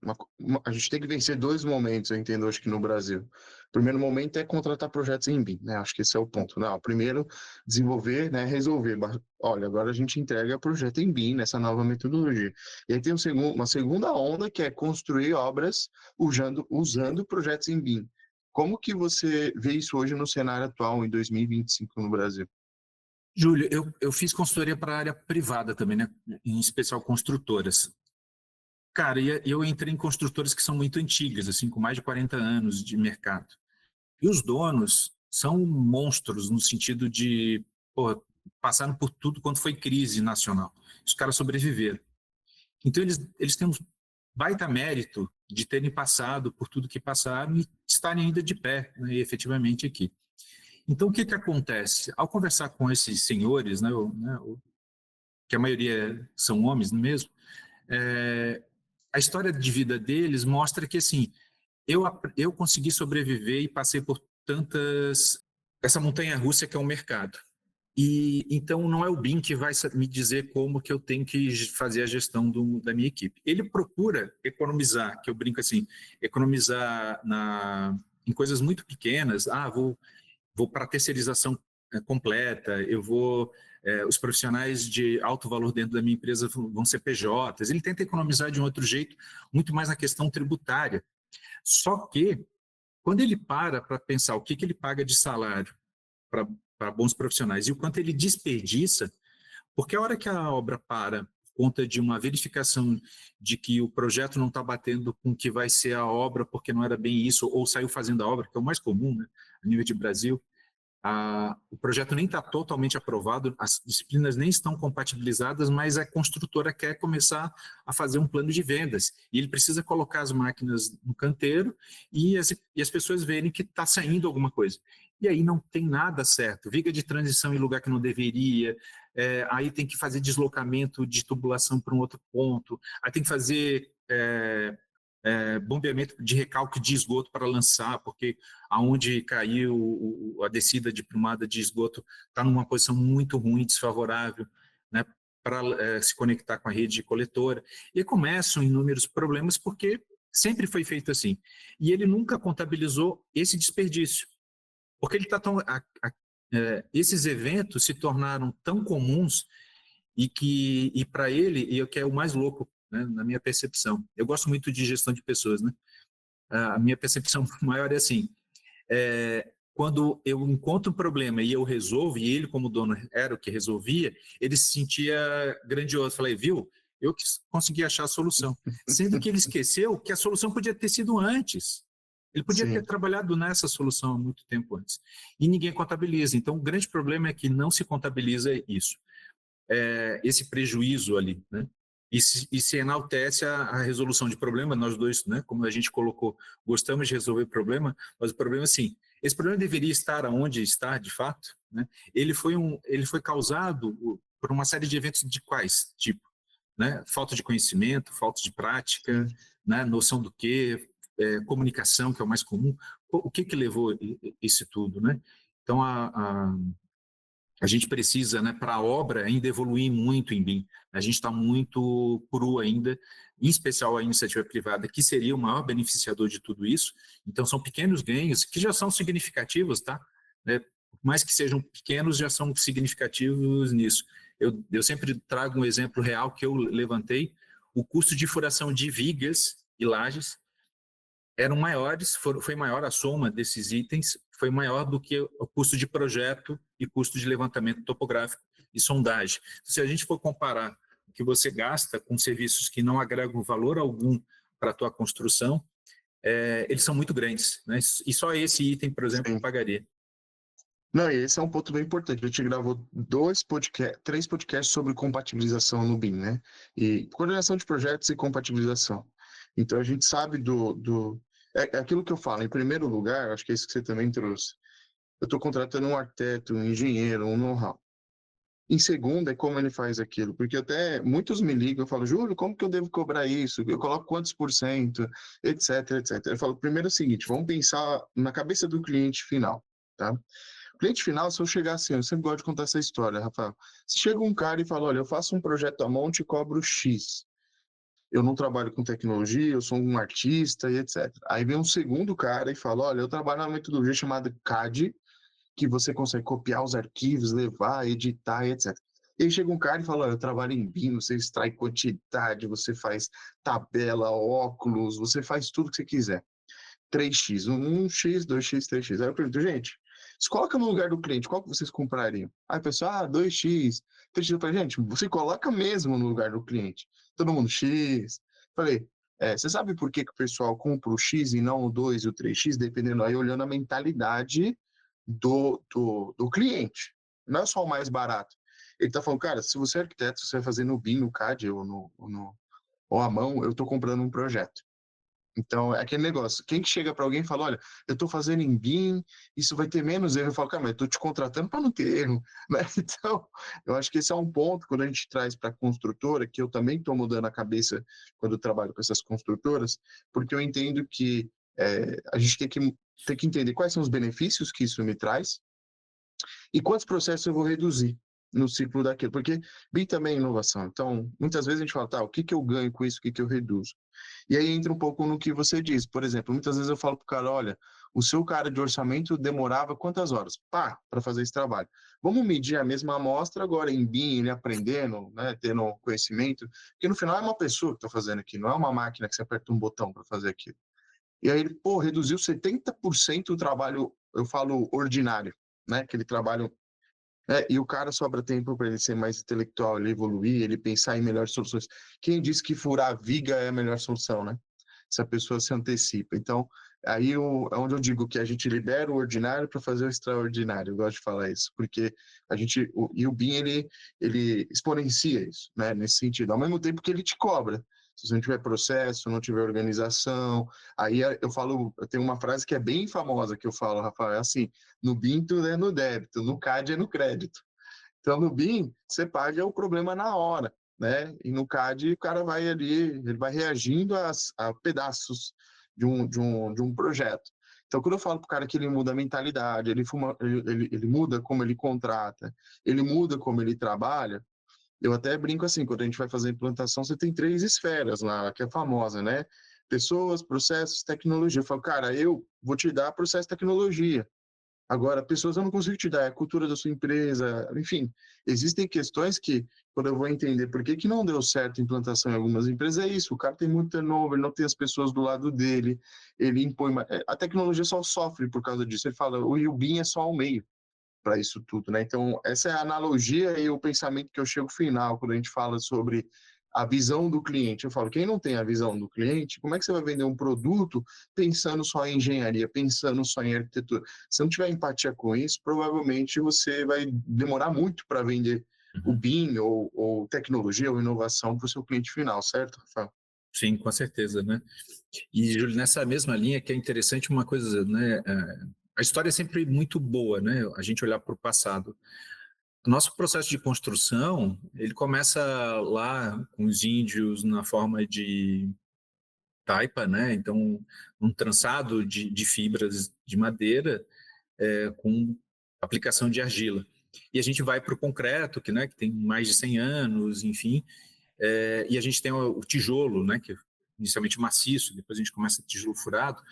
A gente tem que vencer dois momentos, eu entendo, acho que no Brasil. O primeiro momento é contratar projetos em BIM, né? Acho que esse é o ponto. Não, primeiro, desenvolver, né? Resolver. Olha, agora a gente entrega projeto em BIM nessa nova metodologia. E aí tem uma segunda onda, que é construir obras usando projetos em BIM. Como que você vê isso hoje no cenário atual, em 2025, no Brasil? Júlio, eu fiz consultoria para a área privada também, né? Em especial construtoras. Cara, e eu entrei em construtoras que são muito antigas, assim, com mais de 40 anos de mercado. E os donos são monstros no sentido de, pô, passaram por tudo quando foi crise nacional. Os caras sobreviveram. Então, eles têm um baita mérito de terem passado por tudo que passaram e estarem ainda de pé, né, efetivamente aqui. Então, o que acontece? Ao conversar com esses senhores, né, que a maioria são homens mesmo, a história de vida deles mostra que, assim, eu consegui sobreviver e passei por essa montanha-russa que é o mercado. E então não é o BIM que vai me dizer como que eu tenho que fazer a gestão da minha equipe. Ele procura economizar, que eu brinco assim, economizar em coisas muito pequenas. Vou para a terceirização completa, os profissionais de alto valor dentro da minha empresa vão ser PJs. Ele tenta economizar de um outro jeito, muito mais na questão tributária. Só que, quando ele para pensar o que ele paga de salário para bons profissionais e o quanto ele desperdiça, porque a hora que a obra para, por conta de uma verificação de que o projeto não está batendo com o que vai ser a obra, porque não era bem isso, ou saiu fazendo a obra, que é o mais comum, né, a nível de Brasil, o projeto nem está totalmente aprovado, as disciplinas nem estão compatibilizadas, mas a construtora quer começar a fazer um plano de vendas. E ele precisa colocar as máquinas no canteiro e as pessoas verem que está saindo alguma coisa. E aí não tem nada certo. Viga de transição em lugar que não deveria, aí tem que fazer deslocamento de tubulação para um outro ponto, aí tem que fazer bombeamento de recalque de esgoto para lançar, porque aonde caiu a descida de plumada de esgoto está numa posição muito ruim, desfavorável, né, para se conectar com a rede coletora. E começam inúmeros problemas, porque sempre foi feito assim. E ele nunca contabilizou esse desperdício, porque ele tá esses eventos se tornaram tão comuns e para ele, e o que é o mais louco, né, na minha percepção, eu gosto muito de gestão de pessoas, né? A minha percepção maior é assim, quando eu encontro um problema e eu resolvo, e ele como dono era o que resolvia, ele se sentia grandioso. Falei, viu, eu que consegui achar a solução. Sendo que ele esqueceu que a solução podia ter sido antes. Ele podia ter Sim. trabalhado nessa solução há muito tempo antes. E ninguém contabiliza. Então, o grande problema é que não se contabiliza isso. Esse prejuízo ali, né? E se enaltece a resolução de problema, nós dois, né, como a gente colocou, gostamos de resolver problema, mas o problema é assim, esse problema deveria estar onde está, de fato, né? Ele foi causado por uma série de eventos de quais tipo, né? Falta de conhecimento, falta de prática, Sim. né? Noção do que, comunicação, que é o mais comum, o que levou isso tudo, né? Então, a gente precisa, né, para a obra, ainda evoluir muito em BIM. A gente está muito cru ainda, em especial a iniciativa privada, que seria o maior beneficiador de tudo isso. Então, são pequenos ganhos que já são significativos, tá? por mais que sejam pequenos, já são significativos nisso. Eu sempre trago um exemplo real que eu levantei. O custo de furação de vigas e lajes eram maiores, foi maior a soma desses itens, foi maior do que o custo de projeto e custo de levantamento topográfico e sondagem. Se a gente for comparar o que você gasta com serviços que não agregam valor algum para a tua construção, eles são muito grandes, né? E só esse item, por exemplo, Sim. pagaria. Não, e esse é um ponto bem importante. A gente gravou 3 podcasts sobre compatibilização no BIM, né? E coordenação de projetos e compatibilização. Então, a gente sabe é aquilo que eu falo. Em primeiro lugar, acho que é isso que você também trouxe. Eu estou contratando um arquiteto, um engenheiro, um know-how. Em segundo, é como ele faz aquilo. Porque até muitos me ligam, eu falo, Júlio, como que eu devo cobrar isso? Eu coloco quantos por cento, etc, etc. Eu falo, primeiro é o seguinte, vamos pensar na cabeça do cliente final, tá? Cliente final, se eu chegar assim, eu sempre gosto de contar essa história, Rafael. Se chega um cara e fala, olha, eu faço um projeto à monte e cobro X. Eu não trabalho com tecnologia, eu sou um artista e etc. Aí vem um segundo cara e fala, olha, eu trabalho numa metodologia chamada CAD, que você consegue copiar os arquivos, levar, editar e etc. E aí chega um cara e fala, olha, eu trabalho em BIM, você extrai quantidade, você faz tabela, óculos, você faz tudo que você quiser. 3x, 1x, 2x, 3x. Aí eu pergunto, gente, se coloca no lugar do cliente, qual que vocês comprariam? Aí a pessoa, 2x, 3x. Eu falei, gente, você coloca mesmo no lugar do cliente. Todo mundo X. Falei, você sabe por que o pessoal compra o X e não o 2 e o 3x? Dependendo, aí olhando a mentalidade do cliente. Não é só o mais barato. Ele está falando, cara, se você é arquiteto, você vai fazer no BIM, no CAD ou à mão, eu estou comprando um projeto. Então, é aquele negócio. Quem que chega para alguém e fala, olha, eu estou fazendo em BIM, isso vai ter menos erro. Eu falo, cara, mas eu estou te contratando para não ter erro. Né? Então, eu acho que esse é um ponto, quando a gente traz para a construtora, que eu também estou mudando a cabeça quando eu trabalho com essas construtoras, porque eu entendo que a gente tem que entender quais são os benefícios que isso me traz e quantos processos eu vou reduzir no ciclo daquilo. Porque BIM também é inovação. Então, muitas vezes a gente fala, tá, o que que eu ganho com isso, o que que eu reduzo? E aí entra um pouco no que você diz. Por exemplo, muitas vezes eu falo para o cara, olha, o seu cara de orçamento demorava quantas horas? Pá, para fazer esse trabalho. Vamos medir a mesma amostra agora em BIM, ele aprendendo, né, tendo conhecimento, porque no final é uma pessoa que está fazendo aqui, não é uma máquina que você aperta um botão para fazer aquilo. E aí ele, pô, reduziu 70% o trabalho, eu falo ordinário, né, aquele trabalho e o cara sobra tempo para ele ser mais intelectual, ele evoluir, ele pensar em melhores soluções. Quem diz que furar a viga é a melhor solução, né? Se a pessoa se antecipa. Então, aí é onde eu digo que a gente libera o ordinário para fazer o extraordinário. Eu gosto de falar isso, porque e o BIM, ele exponencia isso, né? Nesse sentido. Ao mesmo tempo que ele te cobra. Se você não tiver processo, não tiver organização, aí eu tenho uma frase que é bem famosa que eu falo, Rafael, é assim, no BIM tudo é no débito, no CAD é no crédito. Então, no BIM, você paga o problema na hora, né? E no CAD, o cara vai ali, ele vai reagindo a pedaços de um projeto. Então, quando eu falo para o cara que ele muda a mentalidade, ele muda como ele contrata, ele muda como ele trabalha, eu até brinco assim, quando a gente vai fazer a implantação, você tem 3 esferas lá, que é famosa, né? Pessoas, processos, tecnologia. Eu falo, cara, eu vou te dar processo e tecnologia. Agora, pessoas eu não consigo te dar, é a cultura da sua empresa, enfim. Existem questões que, quando eu vou entender por que não deu certo a implantação em algumas empresas, é isso, o cara tem muito turnover, não tem as pessoas do lado dele, ele impõe... A tecnologia só sofre por causa disso. Ele fala, o BIM é só o meio para isso tudo, né? Então, essa é a analogia e o pensamento que eu chego final quando a gente fala sobre a visão do cliente. Eu falo, quem não tem a visão do cliente, como é que você vai vender um produto pensando só em engenharia, pensando só em arquitetura? Se não tiver empatia com isso, provavelmente você vai demorar muito para vender o BIM ou tecnologia ou inovação para o seu cliente final, certo, Rafael? Sim, com certeza, né? E, Júlio, nessa mesma linha que é interessante uma coisa, né? A história é sempre muito boa, né? A gente olhar para o passado. O nosso processo de construção, ele começa lá com os índios na forma de taipa, né? Então, um trançado de fibras de madeira com aplicação de argila. E a gente vai para o concreto, que tem mais de 100 anos, enfim, e a gente tem o tijolo, né? Que é inicialmente maciço, depois a gente começa tijolo furado.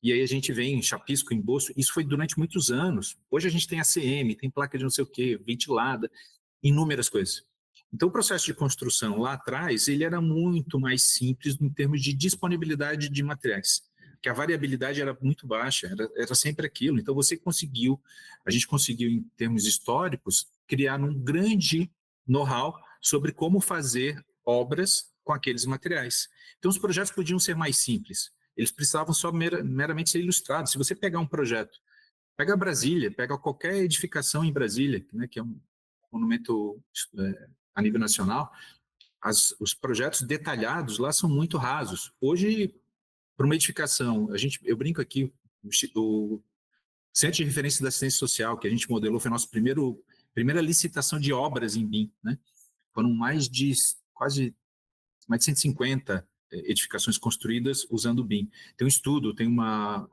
E aí a gente vem em chapisco, embolso, isso foi durante muitos anos. Hoje a gente tem ACM, tem placa de não sei o quê, ventilada, inúmeras coisas. Então o processo de construção lá atrás, ele era muito mais simples em termos de disponibilidade de materiais, que a variabilidade era muito baixa, era sempre aquilo. Então a gente conseguiu em termos históricos, criar um grande know-how sobre como fazer obras com aqueles materiais. Então os projetos podiam ser mais simples, eles precisavam só meramente ser ilustrados. Se você pegar um projeto, pega Brasília, pega qualquer edificação em Brasília, né, que é um monumento a nível nacional, os projetos detalhados lá são muito rasos. Hoje, para uma edificação, eu brinco aqui, o Centro de Referência da Assistência Social, que a gente modelou, foi a nossa primeira licitação de obras em BIM, né? Foram quase mais de 150 edificações construídas usando o BIM. Tem um estudo, tem uma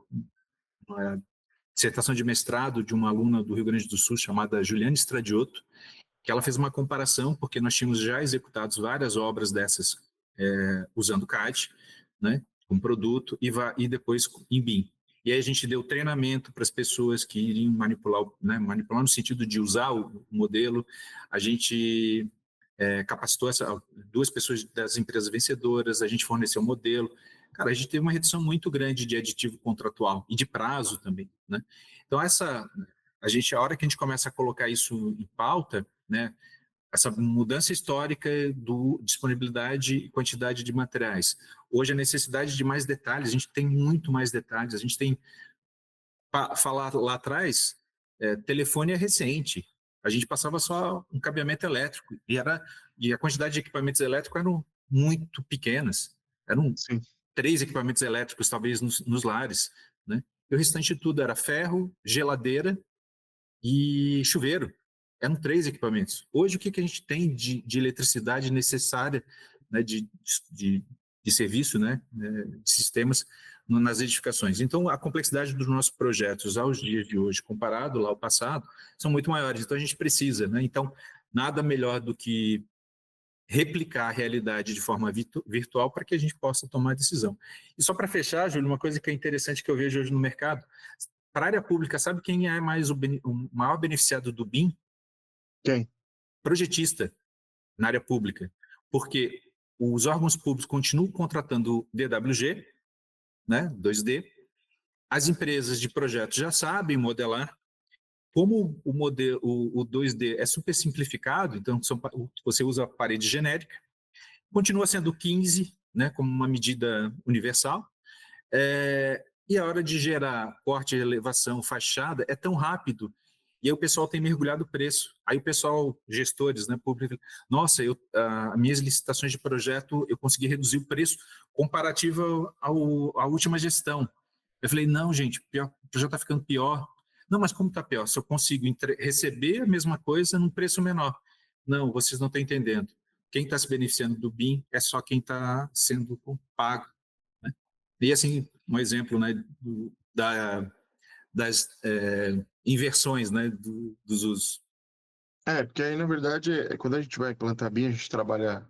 dissertação de mestrado de uma aluna do Rio Grande do Sul chamada Juliane Stradiotto, que ela fez uma comparação, porque nós tínhamos já executados várias obras dessas usando CAD, né, com produto, e depois em BIM. E aí a gente deu treinamento para as pessoas que iriam manipular no sentido de usar o modelo. A gente capacitou duas pessoas das empresas vencedoras, a gente forneceu o modelo. Cara, a gente teve uma redução muito grande de aditivo contratual e de prazo também, né? Então, a hora que a gente começa a colocar isso em pauta, né, essa mudança histórica do disponibilidade e quantidade de materiais. Hoje, a necessidade de mais detalhes, a gente tem muito mais detalhes, a gente tem, falar lá atrás, telefone é recente, a gente passava só um cabeamento elétrico, e a quantidade de equipamentos elétricos eram muito pequenas, eram Sim. 3 equipamentos elétricos, talvez, nos lares, né? E o restante de tudo era ferro, geladeira e chuveiro. Eram 3 equipamentos. Hoje, o que a gente tem de eletricidade necessária, né, de serviço, né, de sistemas nas edificações? Então, a complexidade dos nossos projetos aos dias de hoje, comparado lá ao passado, são muito maiores. Então, a gente precisa, né? Então, nada melhor do que replicar a realidade de forma virtual para que a gente possa tomar a decisão. E só para fechar, Júlio, uma coisa que é interessante que eu vejo hoje no mercado, para a área pública, sabe quem é mais o maior beneficiado do BIM? Quem? Projetista na área pública, porque os órgãos públicos continuam contratando DWG, né, 2D, as empresas de projetos já sabem modelar, como o 2D é super simplificado, então você usa a parede genérica, continua sendo 15, né, como uma medida universal, e a hora de gerar corte, elevação, fachada, é tão rápido, e aí o pessoal tem mergulhado o preço. Aí o pessoal, gestores, né, público, nossa, as minhas licitações de projeto, eu consegui reduzir o preço comparativo à última gestão. Eu falei, não, gente, pior, o projeto está ficando pior. Não, mas como está pior? Se eu consigo receber a mesma coisa num preço menor. Não, vocês não estão entendendo. Quem está se beneficiando do BIM é só quem está sendo pago, né? E assim, um exemplo, né, das inversões, né, dos usos. Porque aí, na verdade, quando a gente vai plantar BIM, a gente trabalha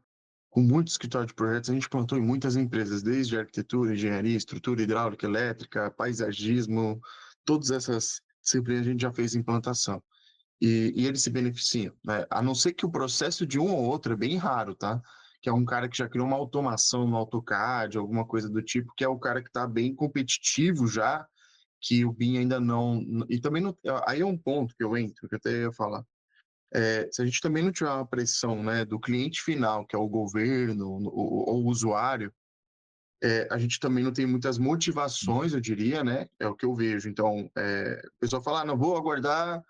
com muito escritório de projetos, a gente plantou em muitas empresas, desde arquitetura, engenharia, estrutura hidráulica, elétrica, paisagismo, todas essas disciplinas a gente já fez implantação. E eles se beneficiam, né? A não ser que o processo de um ou outro é bem raro, tá? Que é um cara que já criou uma automação no AutoCAD, alguma coisa do tipo, que é o cara que está bem competitivo já, que o BIM ainda não... E também não... Aí é um ponto que eu entro, que eu até ia falar. Se a gente também não tiver uma pressão, né, do cliente final, que é o governo ou o usuário, a gente também não tem muitas motivações, eu diria, né? É o que eu vejo. Então, o pessoal fala, não, vou aguardar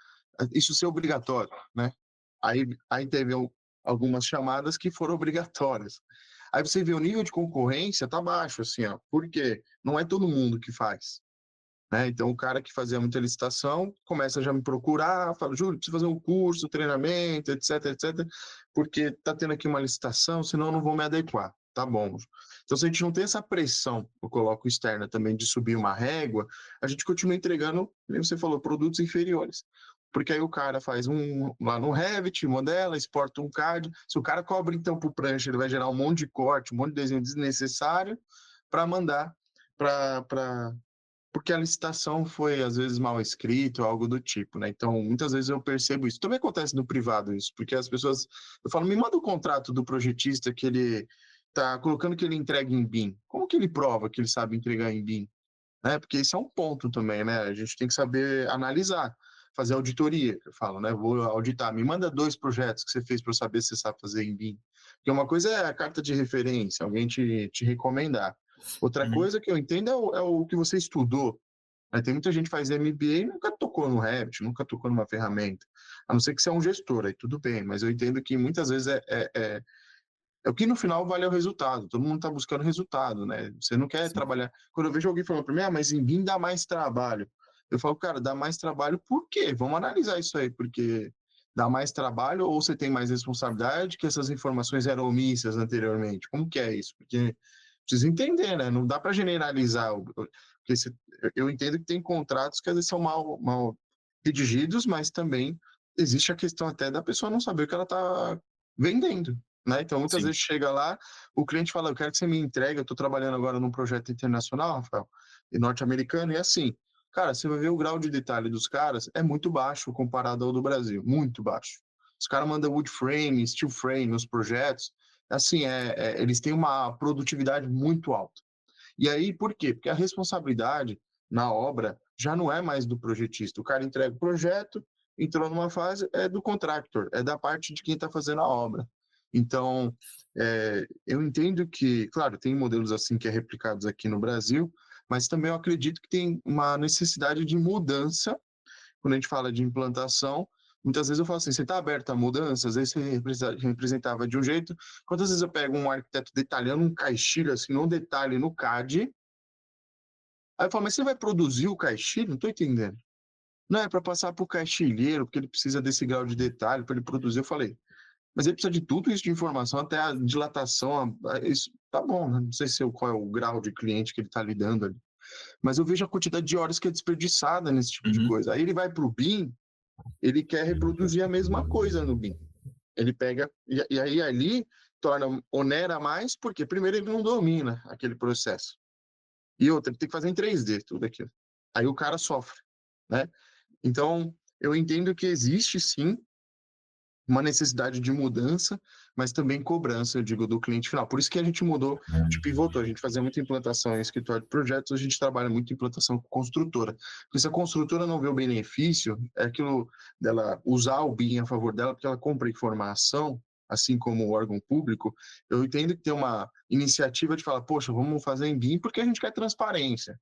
isso ser obrigatório, né? Aí teve algumas chamadas que foram obrigatórias. Aí você vê o nível de concorrência tá baixo, assim, ó. Por quê? Não é todo mundo que faz. Né? Então, o cara que fazia muita licitação começa a já me procurar, fala, Júlio, preciso fazer um curso, treinamento, etc, etc, porque está tendo aqui uma licitação, senão eu não vou me adequar. Tá bom. Então, se a gente não tem essa pressão, eu coloco externa também, de subir uma régua, a gente continua entregando, como você falou, produtos inferiores. Porque aí o cara faz lá no Revit, modela, exporta um CAD. Se o cara cobra, então, por prancha, ele vai gerar um monte de corte, um monte de desenho desnecessário para mandar para porque a licitação foi, às vezes, mal escrita ou algo do tipo, né? Então, muitas vezes eu percebo isso. Também acontece no privado isso, porque as pessoas... Eu falo, me manda o contrato do projetista que ele tá colocando que ele entrega em BIM. Como que ele prova que ele sabe entregar em BIM? Né? Porque isso é um ponto também, né? A gente tem que saber analisar, fazer auditoria, que eu falo, né? Vou auditar, me manda 2 projetos que você fez para eu saber se você sabe fazer em BIM. Porque uma coisa é a carta de referência, alguém te recomendar. Outra Uhum. coisa que eu entendo é o que você estudou. Né? Tem muita gente que faz MBA e nunca tocou no Revit, nunca tocou numa ferramenta. A não ser que você é um gestor, aí tudo bem, mas eu entendo que muitas vezes é o que no final vale o resultado. Todo mundo está buscando resultado, né? Você não quer Sim, trabalhar. Quando eu vejo alguém falando para mim, mas em BIM dá mais trabalho. Eu falo, cara, dá mais trabalho por quê? Vamos analisar isso aí, porque dá mais trabalho ou você tem mais responsabilidade que essas informações eram omissas anteriormente? Como que é isso? Porque precisa entender, né? Não dá para generalizar. Porque eu entendo que tem contratos que às vezes são mal redigidos, mas também existe a questão até da pessoa não saber o que ela está vendendo. Né? Então, muitas sim. vezes chega lá, o cliente fala, eu quero que você me entregue, eu estou trabalhando agora num projeto internacional, Rafael, e norte-americano, e assim, cara, você vai ver o grau de detalhe dos caras, é muito baixo comparado ao do Brasil, muito baixo. Os caras mandam wood frame, steel frame nos projetos, assim, eles têm uma produtividade muito alta. E aí, por quê? Porque a responsabilidade na obra já não é mais do projetista. O cara entrega o projeto, entrou numa fase, é do contractor, é da parte de quem está fazendo a obra. Então, eu entendo que, claro, tem modelos assim que é replicados aqui no Brasil, mas também eu acredito que tem uma necessidade de mudança quando a gente fala de implantação. Muitas vezes eu falo assim, você está aberto a mudanças? Às vezes você representava de um jeito. Quantas vezes eu pego um arquiteto detalhando um caixilho, assim, um detalhe no CAD, aí eu falo, mas você vai produzir o caixilho? Não estou entendendo. Não, é para passar para o caixilheiro, porque ele precisa desse grau de detalhe para ele produzir. Eu falei, mas ele precisa de tudo isso de informação, até a dilatação, isso tá bom, né? Não sei qual é o grau de cliente que ele está lidando ali. Mas eu vejo a quantidade de horas que é desperdiçada nesse tipo de Uhum. coisa. Aí ele vai para o BIM, ele quer reproduzir a mesma coisa no BIM. Ele pega, e aí ali torna, onera mais, porque primeiro ele não domina aquele processo. E outra, ele tem que fazer em 3D tudo aquilo. Aí o cara sofre, né? Então, eu entendo que existe sim uma necessidade de mudança, mas também cobrança, eu digo, do cliente final. Por isso que a gente mudou, a gente pivotou, a gente fazia muita implantação em escritório de projetos, a gente trabalha muito em implantação com construtora. Porque se a construtora não vê o benefício, é aquilo dela usar o BIM a favor dela, porque ela compra informação, assim como o órgão público, eu entendo que tem uma iniciativa de falar, poxa, vamos fazer em BIM porque a gente quer transparência.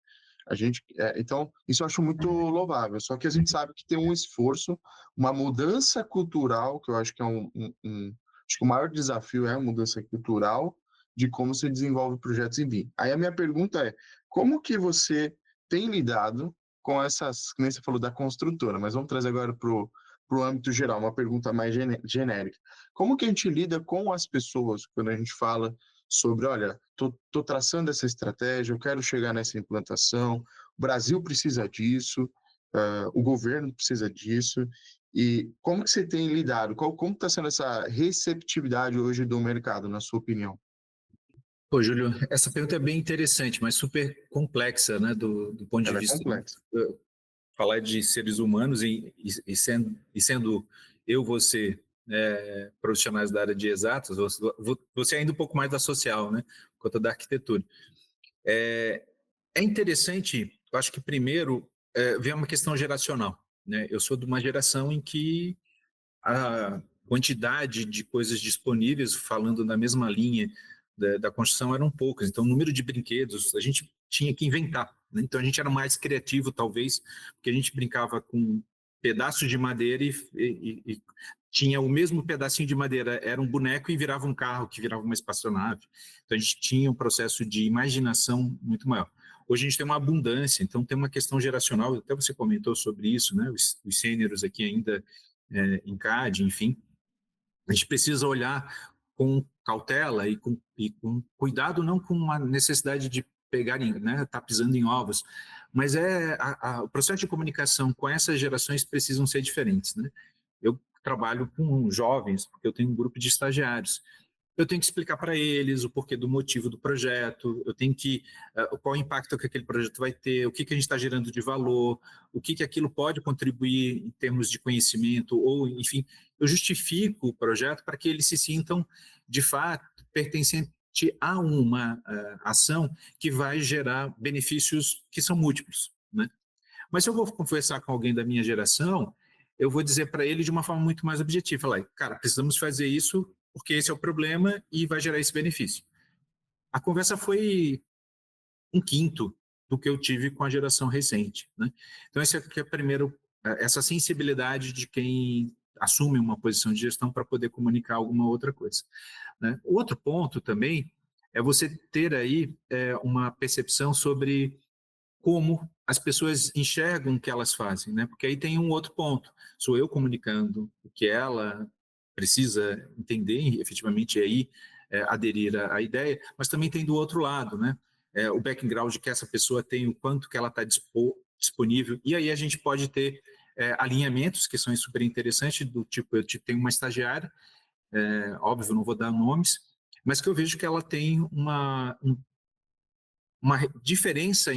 Então, isso eu acho muito louvável. Só que a gente sabe que tem um esforço, uma mudança cultural, que eu acho que é acho que o maior desafio é a mudança cultural de como se desenvolve projetos em BIM. Aí a minha pergunta é, como que você tem lidado com essas, que nem você falou da construtora, mas vamos trazer agora para o âmbito geral, uma pergunta mais genérica. Como que a gente lida com as pessoas quando a gente fala sobre, olha, tô traçando essa estratégia, eu quero chegar nessa implantação, o Brasil precisa disso, o governo precisa disso, e como que você tem lidado? Como está sendo essa receptividade hoje do mercado, na sua opinião? Pô, Júlio, essa pergunta é bem interessante, mas super complexa, né, do ponto de Ela é vista de complexa. falar de seres humanos e sendo eu, você, profissionais da área de exatas, você ainda um pouco mais da social, né, quanto da arquitetura. É interessante, eu acho que primeiro vem uma questão geracional, né? Eu sou de uma geração em que a quantidade de coisas disponíveis, falando na mesma linha da construção, eram poucas. Então, o número de brinquedos, a gente tinha que inventar, né? Então, a gente era mais criativo, talvez, porque a gente brincava com pedaços de madeira e tinha o mesmo pedacinho de madeira, era um boneco e virava um carro, que virava uma espaçonave. Então, a gente tinha um processo de imaginação muito maior. Hoje a gente tem uma abundância, então tem uma questão geracional, até você comentou sobre isso, né? Os sêniores aqui ainda em CAD, enfim. A gente precisa olhar com cautela e com cuidado, não com uma necessidade de pegar, né, tá pisando em ovos, mas o processo de comunicação com essas gerações precisam ser diferentes, né? Eu trabalho com jovens, porque eu tenho um grupo de estagiários, eu tenho que explicar para eles o porquê do motivo do projeto, eu tenho que, qual o impacto que aquele projeto vai ter, o que a gente está gerando de valor, o que aquilo pode contribuir em termos de conhecimento, ou, enfim, eu justifico o projeto para que eles se sintam, de fato, pertencente a uma ação que vai gerar benefícios que são múltiplos, né? Mas se eu vou conversar com alguém da minha geração, eu vou dizer para ele de uma forma muito mais objetiva, falar, cara, precisamos fazer isso porque esse é o problema e vai gerar esse benefício. A conversa foi um quinto do que eu tive com a geração recente, né? Então esse é primeiro, essa sensibilidade de quem assume uma posição de gestão para poder comunicar alguma outra coisa, né? O outro ponto também é você ter aí uma percepção sobre como as pessoas enxergam o que elas fazem, né? Porque aí tem um outro ponto. Sou eu comunicando o que ela precisa entender e efetivamente aí aderir à ideia, mas também tem do outro lado, né? O background que essa pessoa tem, o quanto que ela está disponível, e aí a gente pode ter alinhamentos que são super interessantes, do tipo, eu tenho uma estagiária, óbvio, não vou dar nomes, mas que eu vejo que ela tem uma diferença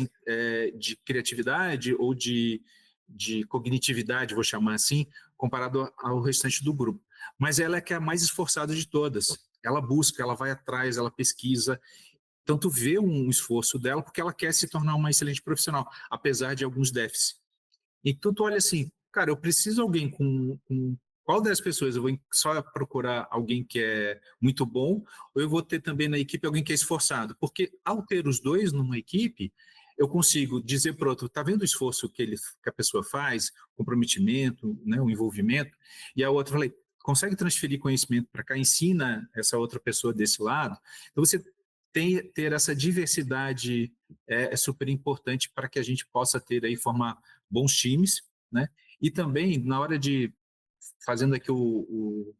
de criatividade ou de cognitividade, vou chamar assim, comparado ao restante do grupo. Mas ela é que é a mais esforçada de todas. Ela busca, ela vai atrás, ela pesquisa. Então, tu vê um esforço dela porque ela quer se tornar uma excelente profissional, apesar de alguns déficits. Então, tu olha assim, cara, eu preciso de alguém com qual das pessoas? Eu vou só procurar alguém que é muito bom, ou eu vou ter também na equipe alguém que é esforçado? Porque ao ter os dois numa equipe, eu consigo dizer para o outro, tá vendo o esforço que a pessoa faz, comprometimento, né, o envolvimento, e a outra falei, consegue transferir conhecimento para cá, ensina essa outra pessoa desse lado. Então você ter essa diversidade é super importante para que a gente possa ter aí formar bons times, né? E também na hora de fazendo aqui o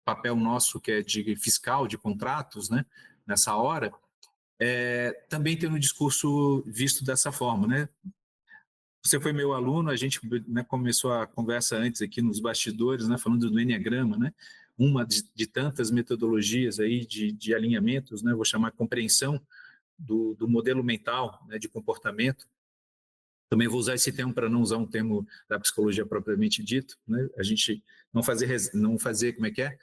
papel nosso que é de fiscal de contratos, né? Nessa hora, também ter um discurso visto dessa forma, né? Você foi meu aluno, a gente, né, começou a conversa antes aqui nos bastidores, né, falando do Enneagrama, né? Uma de tantas metodologias aí de alinhamentos, né? Vou chamar compreensão do modelo mental, né, de comportamento. Também vou usar esse termo para não usar um termo da psicologia propriamente dito, né? A gente não fazer como é que é?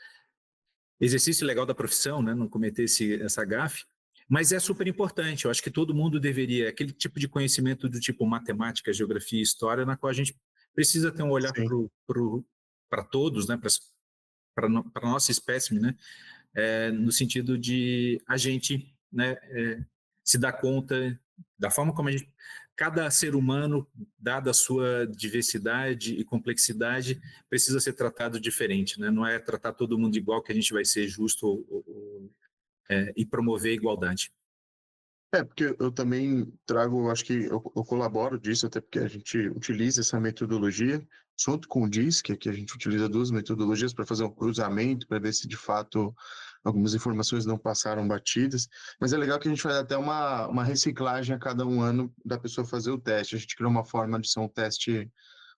Exercício legal da profissão, né? Não cometer essa gafe. Mas é super importante, eu acho que todo mundo deveria, aquele tipo de conhecimento do tipo matemática, geografia e história, na qual a gente precisa ter um olhar Sim. para todos, né? Para a nossa espécime, né? No sentido de a gente, né, se dar conta da forma como a gente, cada ser humano, dada a sua diversidade e complexidade, precisa ser tratado diferente, né? Não é tratar todo mundo igual que a gente vai ser justo e promover a igualdade. Porque eu também trago, acho que eu colaboro disso, até porque a gente utiliza essa metodologia, junto com o DISC, que a gente utiliza duas metodologias para fazer um cruzamento, para ver se de fato algumas informações não passaram batidas. Mas é legal que a gente faz até uma reciclagem a cada um ano da pessoa fazer o teste. A gente criou uma forma de ser um teste,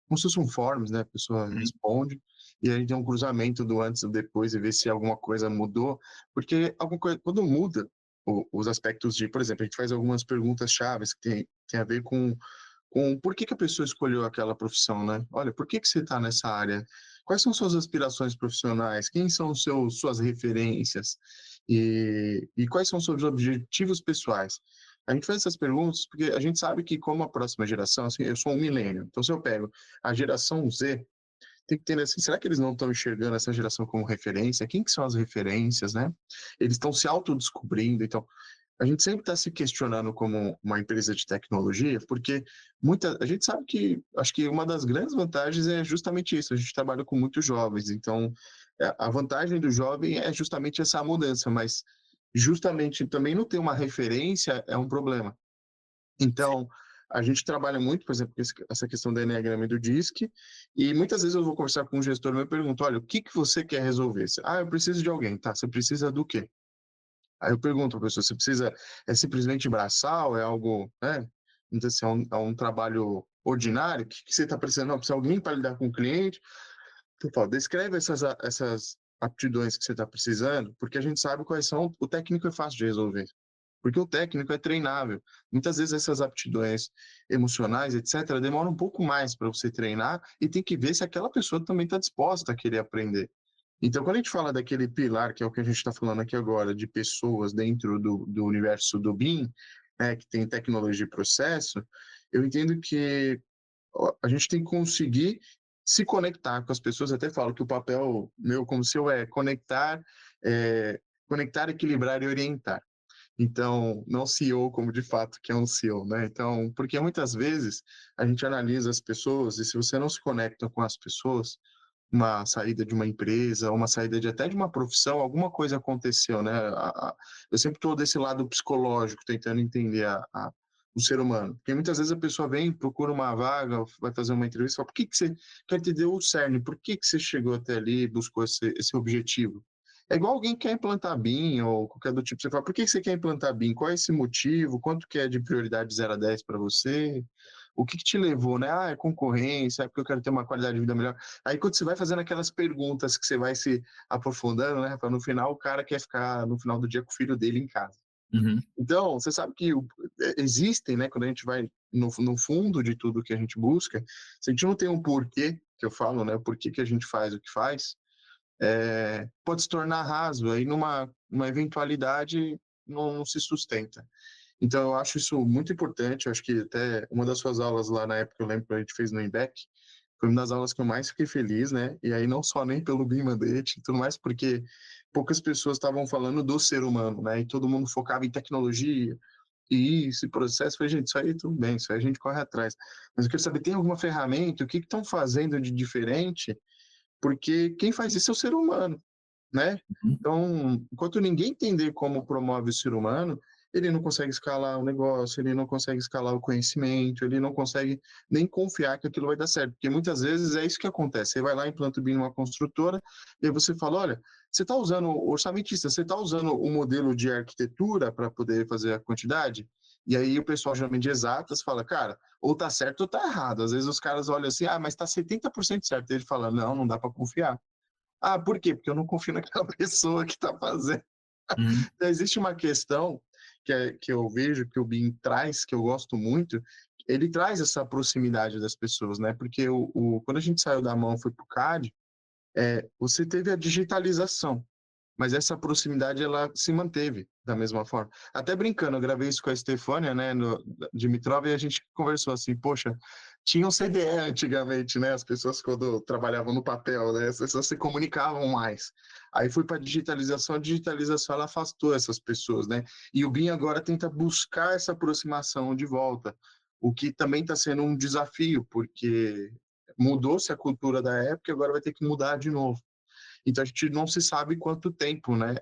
como se fosse um forms, né? A pessoa Uhum. responde, e a gente tem um cruzamento do antes e do depois e ver se alguma coisa mudou, porque alguma coisa, quando muda, os aspectos de, por exemplo, a gente faz algumas perguntas chaves que tem a ver com por que a pessoa escolheu aquela profissão, né? Olha, por que você está nessa área? Quais são suas aspirações profissionais? Quem são suas referências? E quais são seus objetivos pessoais? A gente faz essas perguntas porque a gente sabe que, como a próxima geração, assim, eu sou um milênio, então se eu pego a geração Z, tem que ter assim, será que eles não estão enxergando essa geração como referência? Quem que são as referências, né? Eles estão se autodescobrindo, então a gente sempre está se questionando como uma empresa de tecnologia, porque a gente sabe que, acho que uma das grandes vantagens é justamente isso, a gente trabalha com muitos jovens, então a vantagem do jovem é justamente essa mudança, mas justamente também não ter uma referência é um problema. Então, a gente trabalha muito, por exemplo, com essa questão do Enneagrama e do DISC, e muitas vezes eu vou conversar com um gestor e eu pergunto, olha, o que você quer resolver? Eu preciso de alguém, tá? Você precisa do quê? Aí eu pergunto para a pessoa, você precisa, é simplesmente braçal, é algo, né? Não sei se é um trabalho ordinário, o que você está precisando? Não, precisa de alguém para lidar com o cliente? Eu falo, descreve essas aptidões que você está precisando, porque a gente sabe quais são. O técnico é fácil de resolver, porque o técnico é treinável. Muitas vezes essas aptidões emocionais, etc., demoram um pouco mais para você treinar e tem que ver se aquela pessoa também está disposta a querer aprender. Então, quando a gente fala daquele pilar, que é o que a gente está falando aqui agora, de pessoas dentro do universo do BIM, que tem tecnologia e processo, eu entendo que a gente tem que conseguir se conectar com as pessoas. Até falo que o papel meu como seu é conectar, equilibrar e orientar. Então, não CEO como de fato que é um CEO, né? Então, porque muitas vezes a gente analisa as pessoas e se você não se conecta com as pessoas, uma saída de uma empresa, uma saída de até de uma profissão, alguma coisa aconteceu, né? Eu sempre estou desse lado psicológico, tentando entender o ser humano. Porque muitas vezes a pessoa vem, procura uma vaga, vai fazer uma entrevista, fala, por que você quer entender o cerne? Por que você chegou até ali e buscou esse objetivo? É igual alguém que quer implantar BIM ou qualquer do tipo. Você fala, por que você quer implantar BIM? Qual é esse motivo? Quanto que é de prioridade 0 a 10 para você? O que te levou, né? Ah, é concorrência, é porque eu quero ter uma qualidade de vida melhor. Aí quando você vai fazendo aquelas perguntas que você vai se aprofundando, né, Rafael? No final, o cara quer ficar no final do dia com o filho dele em casa. Uhum. Então, você sabe que existem, né, quando a gente vai no fundo de tudo que a gente busca, se a gente não tem um porquê, que eu falo, né, o porquê que a gente faz o que faz, pode se tornar raso, aí numa eventualidade não se sustenta. Então, eu acho isso muito importante, eu acho que até uma das suas aulas lá na época, eu lembro que a gente fez no IMBEC, foi uma das aulas que eu mais fiquei feliz, né? E aí não só nem pelo BIM Mandate e tudo mais, porque poucas pessoas estavam falando do ser humano, né? E todo mundo focava em tecnologia, e isso, e processo. Falei, gente, isso aí tudo bem, isso aí a gente corre atrás. Mas eu quero saber, tem alguma ferramenta? O que estão fazendo de diferente? Porque quem faz isso é o ser humano, né? Uhum. Então, enquanto ninguém entender como promove o ser humano, ele não consegue escalar o negócio, ele não consegue escalar o conhecimento, ele não consegue nem confiar que aquilo vai dar certo. Porque muitas vezes é isso que acontece. Você vai lá, implanta o BIM numa construtora, e aí você fala, olha, você está usando, orçamentista, você está usando o modelo de arquitetura para poder fazer a quantidade? E aí o pessoal geralmente de exatas fala, cara, ou tá certo ou tá errado. Às vezes os caras olham assim, ah, mas tá 70% certo. E ele fala, não dá para confiar. Ah, por quê? Porque eu não confio naquela pessoa que está fazendo. Uhum. Então, existe uma questão que eu vejo que o BIM traz, que eu gosto muito, ele traz essa proximidade das pessoas, né? Porque quando a gente saiu da mão e foi para o CAD, você teve a digitalização, mas essa proximidade ela se manteve da mesma forma. Até brincando, eu gravei isso com a Estefânia, né, no Dimitrov, e a gente conversou assim, poxa, tinha um CDE antigamente, né, as pessoas quando trabalhavam no papel, né, as pessoas se comunicavam mais. Aí foi para a digitalização ela afastou essas pessoas, né, e o BIM agora tenta buscar essa aproximação de volta, o que também está sendo um desafio, porque mudou-se a cultura da época e agora vai ter que mudar de novo. Então a gente não se sabe quanto tempo, né,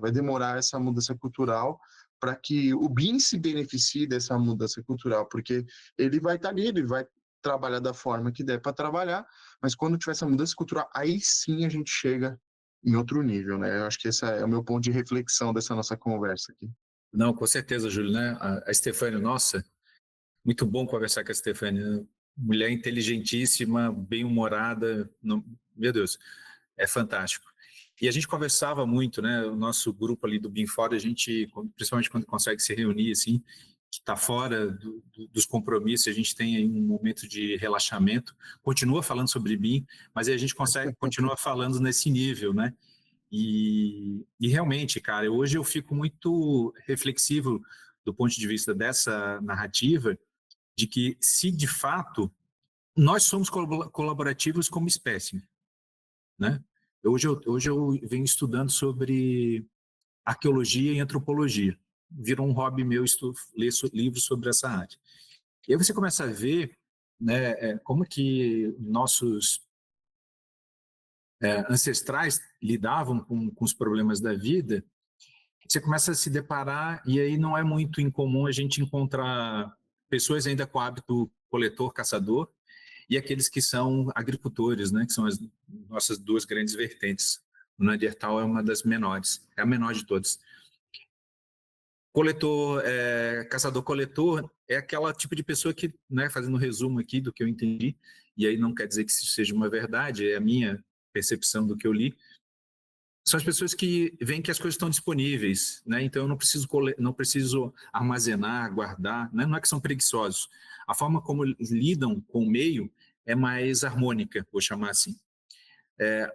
vai demorar essa mudança cultural para que o BIM se beneficie dessa mudança cultural, porque ele vai estar ali, ele vai trabalhar da forma que der para trabalhar, mas quando tiver essa mudança cultural, aí sim a gente chega em outro nível, né? Eu acho que esse é o meu ponto de reflexão dessa nossa conversa aqui. Não, com certeza, Júlio, né? A Stefânia, nossa, muito bom conversar com a Stefânia, né? Mulher inteligentíssima, bem-humorada, meu Deus, é fantástico. E a gente conversava muito, né? O nosso grupo ali do BIM Fora, a gente, principalmente quando consegue se reunir, assim, que está fora dos compromissos, a gente tem aí um momento de relaxamento, continua falando sobre BIM, mas aí a gente continua falando nesse nível, né? E realmente, cara, hoje eu fico muito reflexivo do ponto de vista dessa narrativa, de que se de fato nós somos colaborativos como espécie, né? Hoje eu venho estudando sobre arqueologia e antropologia. Virou um hobby meu ler livros sobre essa área. E aí você começa a ver, né, como que nossos ancestrais lidavam com os problemas da vida. Você começa a se deparar, e aí não é muito incomum a gente encontrar pessoas ainda com hábito coletor-caçador e aqueles que são agricultores, né, que são as nossas duas grandes vertentes. O Neandertal é uma das menores, é a menor de todas. Caçador-coletor é aquela tipo de pessoa que, né, fazendo um resumo aqui do que eu entendi, e aí não quer dizer que isso seja uma verdade, é a minha percepção do que eu li, São as pessoas que veem que as coisas estão disponíveis, né? Então eu não preciso armazenar, guardar, né? Não é que são preguiçosos. A forma como lidam com o meio é mais harmônica, vou chamar assim.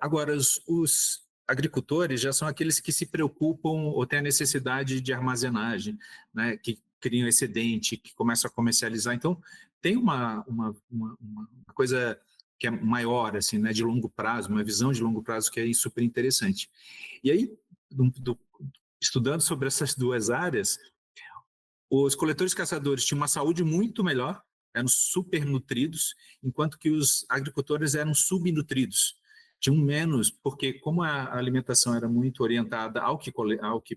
Agora, os agricultores já são aqueles que se preocupam ou têm a necessidade de armazenagem, né? Que criam excedente, que começam a comercializar. Então, tem uma coisa que é maior, assim, né? De longo prazo, uma visão de longo prazo que é super interessante. E aí, estudando sobre essas duas áreas, os coletores e caçadores tinham uma saúde muito melhor, eram supernutridos, enquanto que os agricultores eram subnutridos. Tinham menos, porque como a alimentação era muito orientada ao que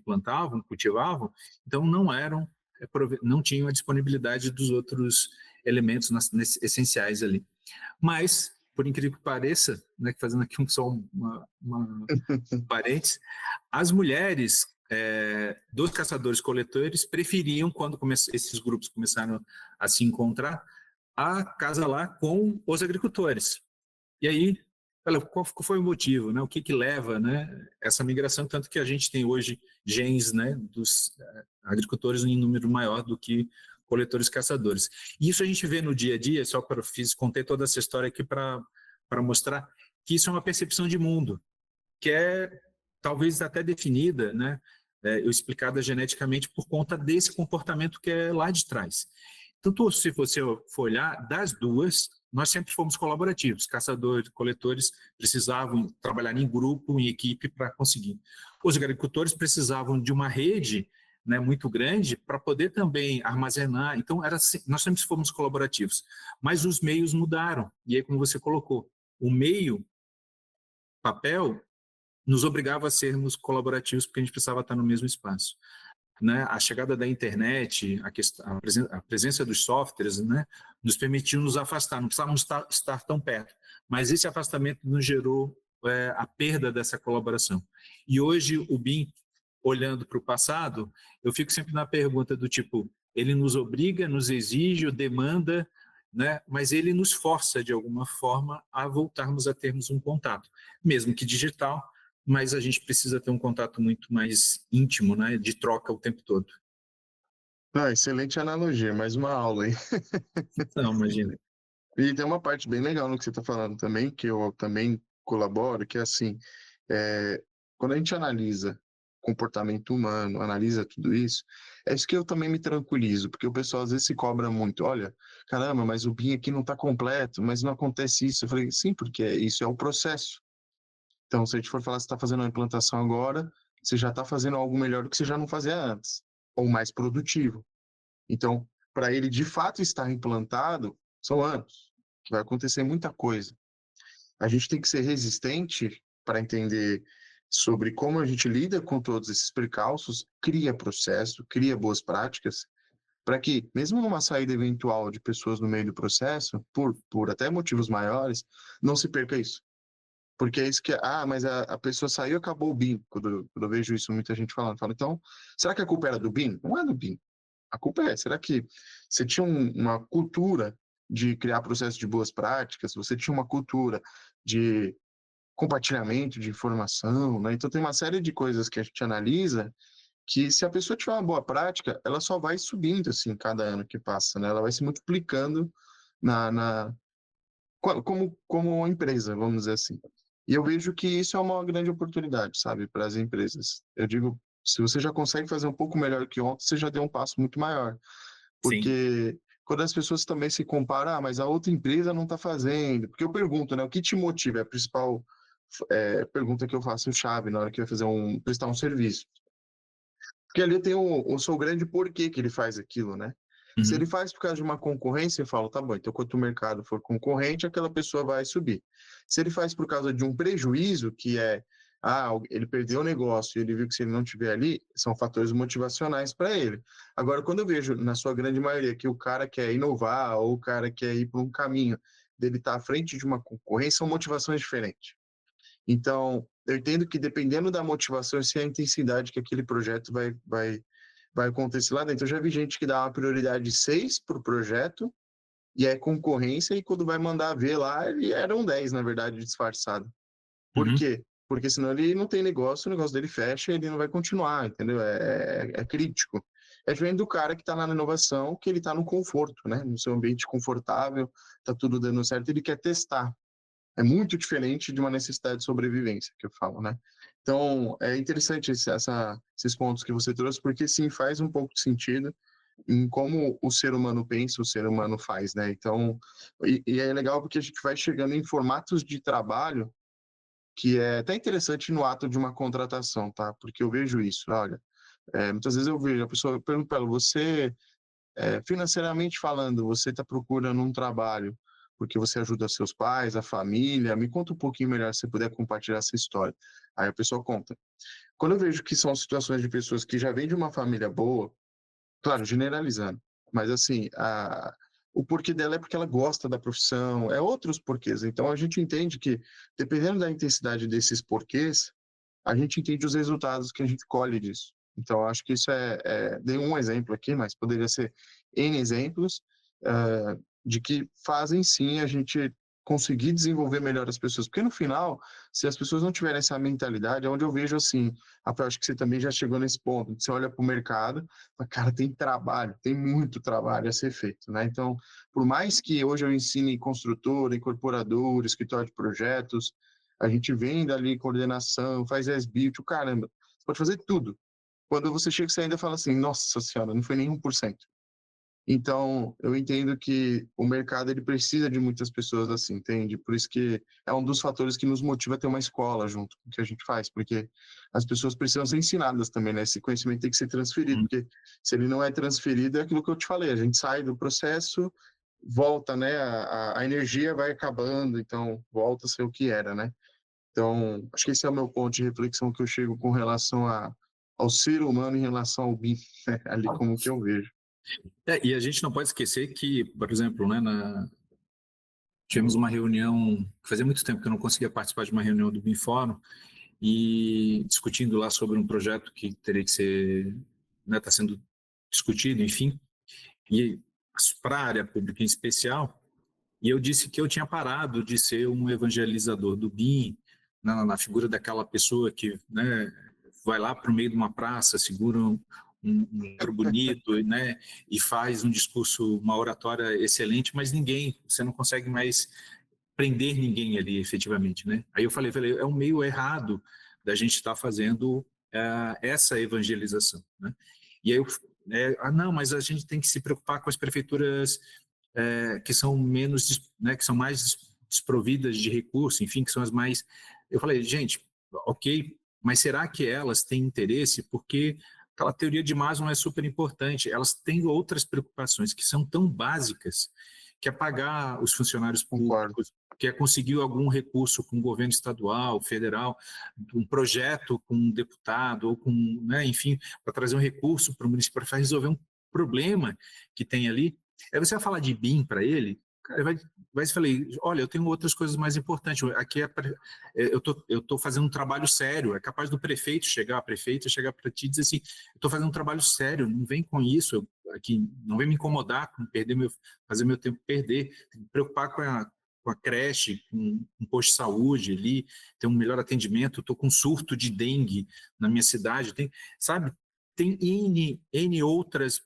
plantavam, cultivavam, então não tinham a disponibilidade dos outros elementos essenciais ali. Mas, por incrível que pareça, né, fazendo aqui só uma parênteses, as mulheres dos caçadores-coletores preferiam, quando esses grupos começaram a se encontrar, a casa lá com os agricultores. E aí, qual foi o motivo, né? O que leva, né, essa migração, tanto que a gente tem hoje genes, né, dos agricultores em número maior do que coletores-caçadores. E isso a gente vê no dia a dia, só para contei toda essa história aqui para mostrar que isso é uma percepção de mundo, que é talvez até definida, né, explicada geneticamente por conta desse comportamento que é lá de trás. Tanto se você for olhar, das duas, nós sempre fomos colaborativos. Caçadores, coletores precisavam trabalhar em grupo, em equipe para conseguir. Os agricultores precisavam de uma rede, né, muito grande para poder também armazenar. Então, nós sempre fomos colaborativos. Mas os meios mudaram. E aí, como você colocou, o meio, papel, nos obrigava a sermos colaborativos porque a gente precisava estar no mesmo espaço. Né? A chegada da internet, a presença dos softwares, né, nos permitiu nos afastar, não precisávamos estar tão perto, mas esse afastamento nos gerou a perda dessa colaboração. E hoje o BIM, olhando para o passado, eu fico sempre na pergunta do tipo, ele nos obriga, nos exige, demanda, né, mas ele nos força de alguma forma a voltarmos a termos um contato, mesmo que digital, mas a gente precisa ter um contato muito mais íntimo, né, de troca o tempo todo. Excelente analogia, mais uma aula, hein? Não, imagina. E tem uma parte bem legal no que você está falando também, que eu também colaboro, que é assim, quando a gente analisa comportamento humano, analisa tudo isso, é isso que eu também me tranquilizo, porque o pessoal às vezes se cobra muito, olha, caramba, mas o BIM aqui não está completo, mas não acontece isso. Eu falei, sim, porque isso é o processo. Então, se a gente for falar que você está fazendo uma implantação agora, você já está fazendo algo melhor do que você já não fazia antes, ou mais produtivo. Então, para ele de fato estar implantado, são anos, que vai acontecer muita coisa. A gente tem que ser resistente para entender sobre como a gente lida com todos esses percalços, cria processo, cria boas práticas, para que, mesmo numa saída eventual de pessoas no meio do processo, por até motivos maiores, não se perca isso. Porque é isso que, mas a pessoa saiu e acabou o BIM. Quando eu vejo isso, muita gente falando, fala, então, será que a culpa era do BIM? Não é do BIM. A culpa será que você tinha uma cultura de criar processos de boas práticas, você tinha uma cultura de compartilhamento de informação, né? Então tem uma série de coisas que a gente analisa que se a pessoa tiver uma boa prática, ela só vai subindo assim cada ano que passa, né? Ela vai se multiplicando na como uma empresa, vamos dizer assim. E eu vejo que isso é uma grande oportunidade, sabe, para as empresas. Eu digo, se você já consegue fazer um pouco melhor que ontem, você já deu um passo muito maior. Sim. Porque quando as pessoas também se comparam, mas a outra empresa não está fazendo. Porque eu pergunto, né, o que te motiva? É a principal pergunta que eu faço chave na hora que vai prestar um serviço. Porque ali tem o seu grande porquê que ele faz aquilo, né? Se ele Uhum. faz por causa de uma concorrência, eu falo, tá bom, então quanto o mercado for concorrente, aquela pessoa vai subir. Se ele faz por causa de um prejuízo, que ele perdeu o negócio e ele viu que se ele não estiver ali, são fatores motivacionais para ele. Agora, quando eu vejo, na sua grande maioria, que o cara quer inovar ou o cara quer ir por um caminho dele estar à frente de uma concorrência, são motivações diferentes. Então, eu entendo que dependendo da motivação, se é a intensidade que aquele projeto vai acontecer lá dentro. Eu já vi gente que dá uma prioridade 6 para o projeto e é concorrência, e quando vai mandar ver lá, ele era um 10, na verdade, disfarçado. Por Uhum. quê? porque senão ele não tem negócio, o negócio dele fecha e ele não vai continuar, entendeu? É crítico. É diferente do cara que está na inovação, que ele está no conforto, né? No seu ambiente confortável, está tudo dando certo, ele quer testar. É muito diferente de uma necessidade de sobrevivência, que eu falo, né? Então, é interessante esses pontos que você trouxe, porque sim, faz um pouco de sentido em como o ser humano pensa, o ser humano faz, né? Então, e é legal porque a gente vai chegando em formatos de trabalho que é até interessante no ato de uma contratação, tá? Porque eu vejo isso, olha, muitas vezes eu vejo a pessoa pergunta para ela, você, financeiramente falando, você está procurando um trabalho porque você ajuda seus pais, a família, me conta um pouquinho melhor, se você puder compartilhar essa história. Aí a pessoa conta. Quando eu vejo que são situações de pessoas que já vêm de uma família boa, claro, generalizando, mas assim, o porquê dela é porque ela gosta da profissão, é outros porquês. Então a gente entende que, dependendo da intensidade desses porquês, a gente entende os resultados que a gente colhe disso. Então acho que isso dei um exemplo aqui, mas poderia ser N exemplos, de que fazem sim a gente conseguir desenvolver melhor as pessoas. Porque no final, se as pessoas não tiverem essa mentalidade, é onde eu vejo assim, Rafael, acho que você também já chegou nesse ponto, você olha para o mercado, fala, cara, tem trabalho, tem muito trabalho a ser feito, né? Então, por mais que hoje eu ensine construtor, incorporador, escritório de projetos, a gente vem dali coordenação, faz as-built, caramba, você pode fazer tudo. Quando você chega, você ainda fala assim, nossa senhora, não foi nem 1%. Então, eu entendo que o mercado ele precisa de muitas pessoas assim, entende? Por isso que é um dos fatores que nos motiva a ter uma escola junto com o que a gente faz, porque as pessoas precisam ser ensinadas também, né? Esse conhecimento tem que ser transferido, porque se ele não é transferido, é aquilo que eu te falei, a gente sai do processo, volta, né? A energia vai acabando, então volta a ser o que era, né? Então, acho que esse é o meu ponto de reflexão que eu chego com relação ao ser humano em relação ao BIM, né? Ali como que eu vejo. E a gente não pode esquecer que, por exemplo, né, tivemos uma reunião, fazia muito tempo que eu não conseguia participar de uma reunião do BIM-Fórum, e discutindo lá sobre um projeto que teria que ser, né, está sendo discutido, enfim, e para a área pública em especial, e eu disse que eu tinha parado de ser um evangelizador do BIM, na figura daquela pessoa que, né, vai lá para o meio de uma praça, segura um livro bonito, né, e faz um discurso, uma oratória excelente, mas você não consegue mais prender ninguém ali efetivamente, né? Aí eu falei, é um meio errado da gente estar fazendo essa evangelização, né? E aí não, mas a gente tem que se preocupar com as prefeituras que são menos, né, que são mais desprovidas de recursos, enfim, que são as mais. Eu falei, gente, ok, mas será que elas têm interesse? Porque aquela teoria de Maslow é super importante. Elas têm outras preocupações que são tão básicas, que é pagar os funcionários Concordo. públicos, que é conseguir algum recurso com o governo estadual, federal, um projeto com um deputado, ou com, né, enfim, para trazer um recurso para o município para resolver um problema que tem ali. Aí você vai falar de BIM para ele, cara, vai falar, olha, eu tenho outras coisas mais importantes. Aqui eu tô fazendo um trabalho sério. É capaz do prefeito chegar, a prefeita chegar para ti e dizer assim, eu estou fazendo um trabalho sério, não vem com isso, aqui, não vem me incomodar com fazer meu tempo perder, tem que me preocupar com a creche, com um posto de saúde ali, ter um melhor atendimento. Estou com um surto de dengue na minha cidade, sabe? Tem N outras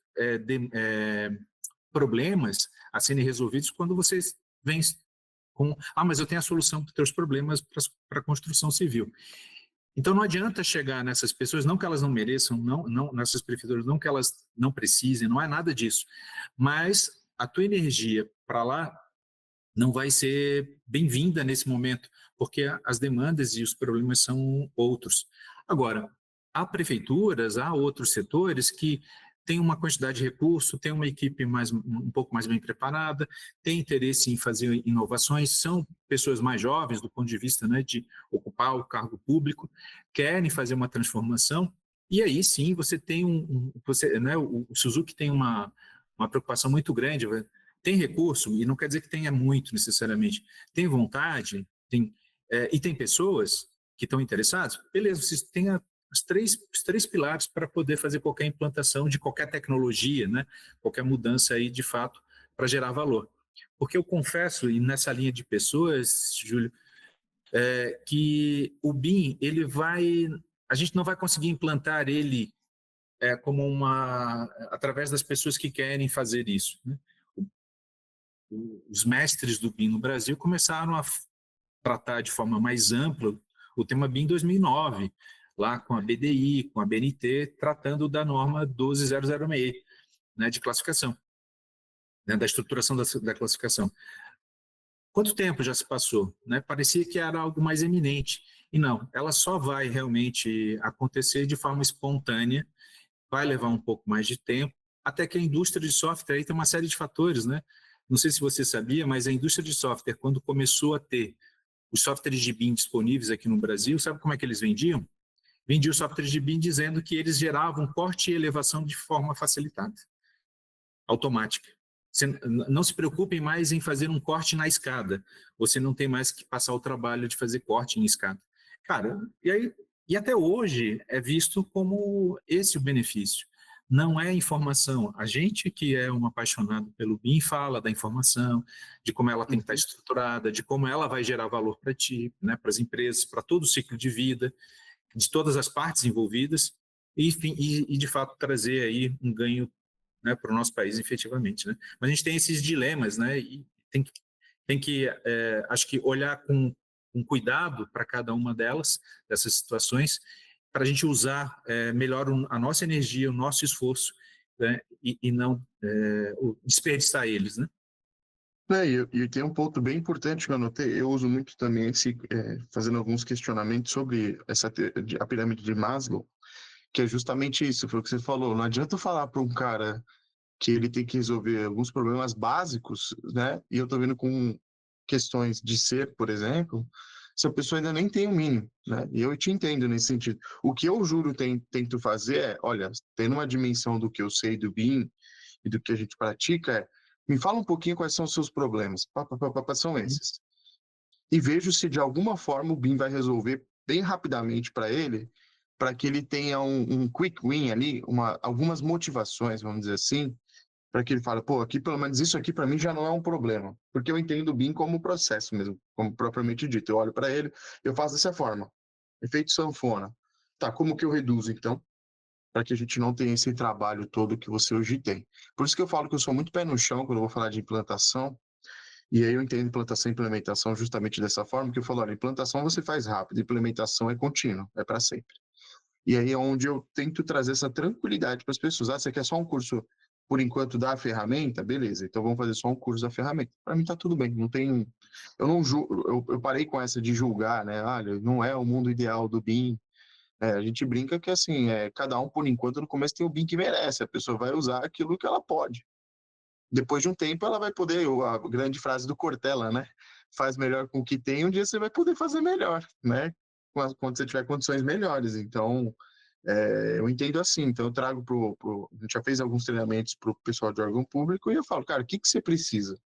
problemas a serem resolvidos quando vocês vêm com, mas eu tenho a solução para os teus problemas para a construção civil. Então não adianta chegar nessas pessoas, não que elas não mereçam, não nessas prefeituras, não que elas não precisem, não é nada disso, mas a tua energia para lá não vai ser bem-vinda nesse momento, porque as demandas e os problemas são outros. Agora, há prefeituras, há outros setores que têm uma quantidade de recurso, têm uma equipe um pouco mais bem preparada, têm interesse em fazer inovações, são pessoas mais jovens do ponto de vista, né, de ocupar o cargo público, querem fazer uma transformação, e aí sim você tem né, o Suzuki tem uma preocupação muito grande. Tem recurso, e não quer dizer que tenha muito necessariamente, tem vontade, e tem pessoas que estão interessadas, beleza, vocês têm os três pilares para poder fazer qualquer implantação de qualquer tecnologia, né? Qualquer mudança aí, de fato, para gerar valor. Porque eu confesso, e nessa linha de pessoas, Júlio, que o BIM, a gente não vai conseguir implantar ele através das pessoas que querem fazer isso, né? Os mestres do BIM no Brasil começaram a tratar de forma mais ampla o tema BIM em 2009, lá com a BDI, com a BNT, tratando da norma 12006, né, de classificação, né, da estruturação da classificação. Quanto tempo já se passou? Né? Parecia que era algo mais eminente. E não, ela só vai realmente acontecer de forma espontânea, vai levar um pouco mais de tempo, até que a indústria de software aí tem uma série de fatores, né? Não sei se você sabia, mas a indústria de software, quando começou a ter os softwares de BIM disponíveis aqui no Brasil, sabe como é que eles vendiam? Vendiam os softwares de BIM dizendo que eles geravam corte e elevação de forma facilitada, automática. Você não se preocupem mais em fazer um corte na escada. Você não tem mais que passar o trabalho de fazer corte em escada. Cara, e até hoje é visto como esse o benefício. Não é informação. A gente que é um apaixonado pelo BIM fala da informação, de como ela tem que estar estruturada, de como ela vai gerar valor para ti, né, para as empresas, para todo o ciclo de vida, de todas as partes envolvidas, e de fato trazer aí um ganho, né, para o nosso país, efetivamente, né? Mas a gente tem esses dilemas, né? E tem que acho que olhar com cuidado para cada uma dessas situações, para a gente usar melhor a nossa energia, o nosso esforço, né? E não desperdiçar eles, né? E tem um ponto bem importante que eu anotei, eu uso muito também fazendo alguns questionamentos sobre a pirâmide de Maslow, que é justamente isso, foi o que você falou, não adianta eu falar para um cara que ele tem que resolver alguns problemas básicos, né? E eu tô vendo com questões de ser, por exemplo, se a pessoa ainda nem tem o mínimo, né? E eu te entendo nesse sentido. O que eu juro tento fazer olha, tendo uma dimensão do que eu sei do BIM e do que a gente pratica, me fala um pouquinho quais são os seus problemas. São esses. E vejo se de alguma forma o BIM vai resolver bem rapidamente para que ele tenha um quick win ali, algumas motivações, vamos dizer assim, para que ele fale, pô, aqui pelo menos isso aqui para mim já não é um problema, porque eu entendo o BIM como processo mesmo, como propriamente dito. Eu olho para ele, eu faço dessa forma, efeito sanfona. Tá, como que eu reduzo então? Para que a gente não tenha esse trabalho todo que você hoje tem. Por isso que eu falo que eu sou muito pé no chão quando eu vou falar de implantação, e aí eu entendo implantação e implementação justamente dessa forma, que eu falo, olha, implantação você faz rápido, implementação é contínuo, é para sempre. E aí é onde eu tento trazer essa tranquilidade para as pessoas. Ah, você quer só um curso, por enquanto, da ferramenta? Beleza, então vamos fazer só um curso da ferramenta. Para mim tá tudo bem, não tem... Eu não julgo, eu parei com essa de julgar, né? Olha, não é o mundo ideal do BIM. A gente brinca que, assim, cada um, por enquanto, no começo tem o BIM que merece. A pessoa vai usar aquilo que ela pode. Depois de um tempo, ela vai poder, a grande frase do Cortella, né? Faz melhor com o que tem, um dia você vai poder fazer melhor, né? Quando você tiver condições melhores. Então, eu entendo assim. Então, eu trago a gente já fez alguns treinamentos para o pessoal de órgão público e eu falo, cara, o que você precisa?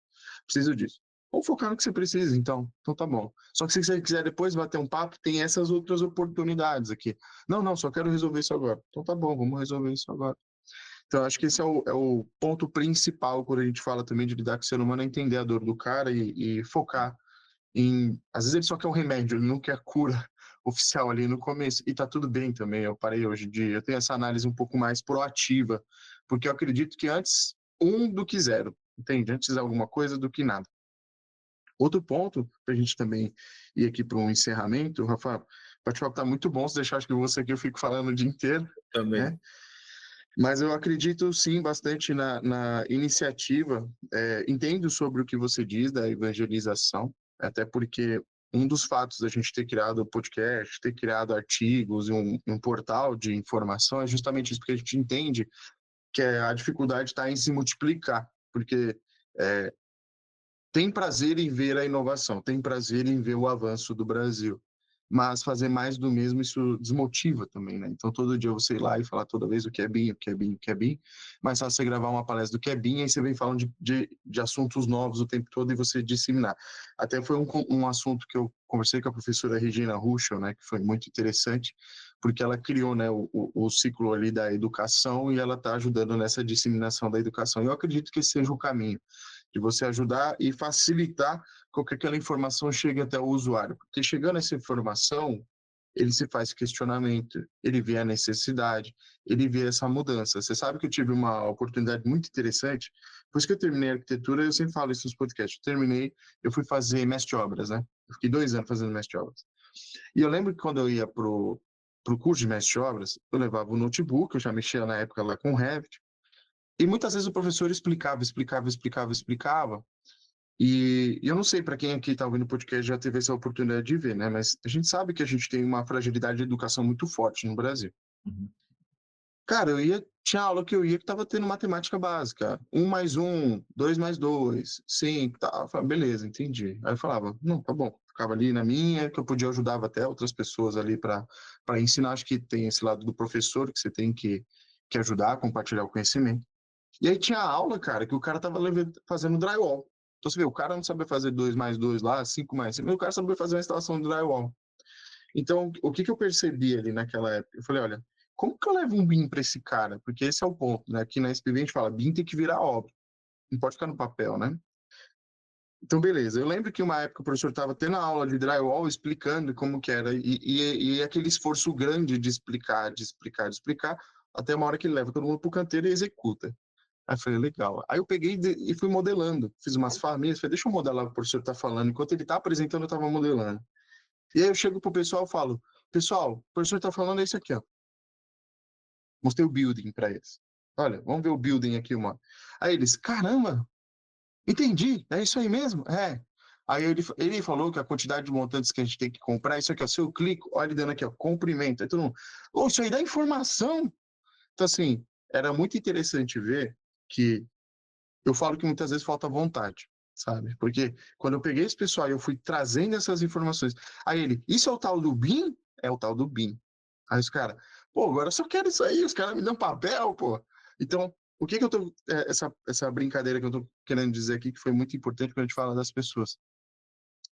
Preciso disso. Vamos focar no que você precisa, então. Então tá bom. Só que se você quiser depois bater um papo, tem essas outras oportunidades aqui. Não, só quero resolver isso agora. Então tá bom, vamos resolver isso agora. Então, acho que esse é o ponto principal quando a gente fala também de lidar com o ser humano, é entender a dor do cara e focar em... Às vezes ele só quer um remédio, ele não quer a cura oficial ali no começo. E tá tudo bem também, eu parei hoje em dia. Eu tenho essa análise um pouco mais proativa, porque eu acredito que antes do que zero, entende? Antes alguma coisa do que nada. Outro ponto, para a gente também ir aqui para um encerramento, Rafa, o bate-papo está muito bom, se deixar, acho que você aqui eu fico falando o dia inteiro, Também. né? Mas eu acredito, sim, bastante na iniciativa, entendo sobre o que você diz da evangelização, até porque um dos fatos da gente ter criado o podcast, ter criado artigos e um portal de informação é justamente isso, porque a gente entende que a dificuldade está em se multiplicar, porque tem prazer em ver a inovação, tem prazer em ver o avanço do Brasil, mas fazer mais do mesmo, isso desmotiva também, né? Então, todo dia você ir lá e falar toda vez o que é BIM, o que é BIM, o que é BIM, mas só você gravar uma palestra do que é BIM, aí você vem falando de assuntos novos o tempo todo e você disseminar. Até foi um assunto que eu conversei com a professora Regina Ruschel, né, que foi muito interessante, porque ela criou, né, o ciclo ali da educação e ela está ajudando nessa disseminação da educação. Eu acredito que esse seja o caminho, de você ajudar e facilitar com que aquela informação chegue até o usuário. Porque chegando essa informação, ele se faz questionamento, ele vê a necessidade, ele vê essa mudança. Você sabe que eu tive uma oportunidade muito interessante, depois que eu terminei a arquitetura, eu sempre falo isso nos podcasts, eu fui fazer mestre de obras, né? Eu fiquei 2 anos fazendo mestre de obras. E eu lembro que quando eu ia pro curso de mestre de obras, eu levava o notebook, eu já mexia na época lá com Revit, e muitas vezes o professor explicava, e eu não sei para quem aqui está ouvindo o podcast já teve essa oportunidade de ver, né? Mas a gente sabe que a gente tem uma fragilidade de educação muito forte no Brasil. Uhum. Cara, tinha aula que eu ia que estava tendo matemática básica. 1 mais 1, 2 mais 2, 5, tá. Eu falava, beleza, entendi. Aí eu falava, não, tá bom. Ficava ali na minha, que eu podia ajudava até outras pessoas ali para ensinar. Acho que tem esse lado do professor que você tem que ajudar a compartilhar o conhecimento. E aí tinha aula, cara, que o cara tava fazendo drywall. Então você vê, o cara não sabia fazer 2 mais 2 lá, 5 mais 5, mas o cara sabia fazer uma instalação de drywall. Então, o que eu percebi ali naquela época? Eu falei, olha, como que eu levo um BIM para esse cara? Porque esse é o ponto, né? Aqui na SPV a gente fala, BIM tem que virar obra. Não pode ficar no papel, né? Então, beleza. Eu lembro que uma época o professor estava tendo aula de drywall, explicando como que era, e aquele esforço grande de explicar, até uma hora que ele leva todo mundo para o canteiro e executa. Aí eu falei, legal. Aí eu peguei e fui modelando. Fiz umas famílias, falei, deixa eu modelar o que o professor está falando. Enquanto ele está apresentando, eu estava modelando. E aí eu chego pro pessoal e falo, pessoal, o professor está falando isso aqui, ó. Mostrei o building para eles. Olha, vamos ver o building aqui, uma. Aí eles, caramba, entendi, é isso aí mesmo? É. Aí ele falou que a quantidade de montantes que a gente tem que comprar, isso aqui, ó, se eu clico, olha ele dando aqui, ó, comprimento. Aí todo mundo, oh, isso aí dá informação. Então, assim, era muito interessante ver que eu falo que muitas vezes falta vontade, sabe? Porque quando eu peguei esse pessoal e eu fui trazendo essas informações, aí ele, isso é o tal do BIM? É o tal do BIM. Aí os caras, pô, agora eu só quero isso aí, os caras me dão papel, pô. Então, o que que eu tô, essa brincadeira que eu tô querendo dizer aqui, que foi muito importante quando a gente fala das pessoas.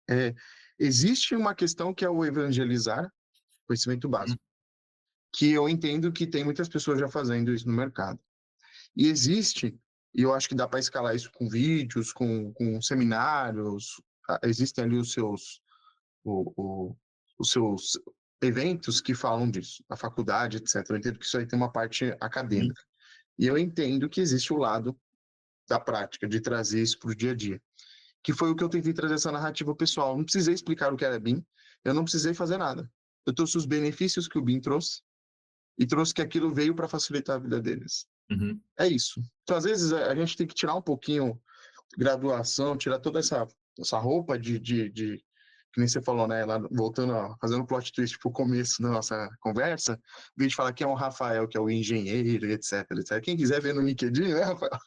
É, existe uma questão que é o evangelizar conhecimento Uhum. básico, que eu entendo que tem muitas pessoas já fazendo isso no mercado. E existe, e eu acho que dá para escalar isso com vídeos, com seminários, existem ali o, o, os seus eventos que falam disso, a faculdade, etc. Eu entendo que isso aí tem uma parte Uhum. acadêmica. E eu entendo que existe o lado da prática, de trazer isso para o dia a dia. Que foi o que eu tentei trazer essa narrativa pessoal. Eu não precisei explicar o que era BIM, eu não precisei fazer nada. Eu trouxe os benefícios que o BIM trouxe e trouxe que aquilo veio para facilitar a vida deles. Uhum. É isso. Então, às vezes, a gente tem que tirar um pouquinho graduação, tirar toda essa roupa que nem você falou, né? Lá, voltando, ó, fazendo plot twist pro começo da nossa conversa, em vez de falar que é um Rafael, que é o engenheiro, etc, etc. Quem quiser ver no LinkedIn, né, Rafael?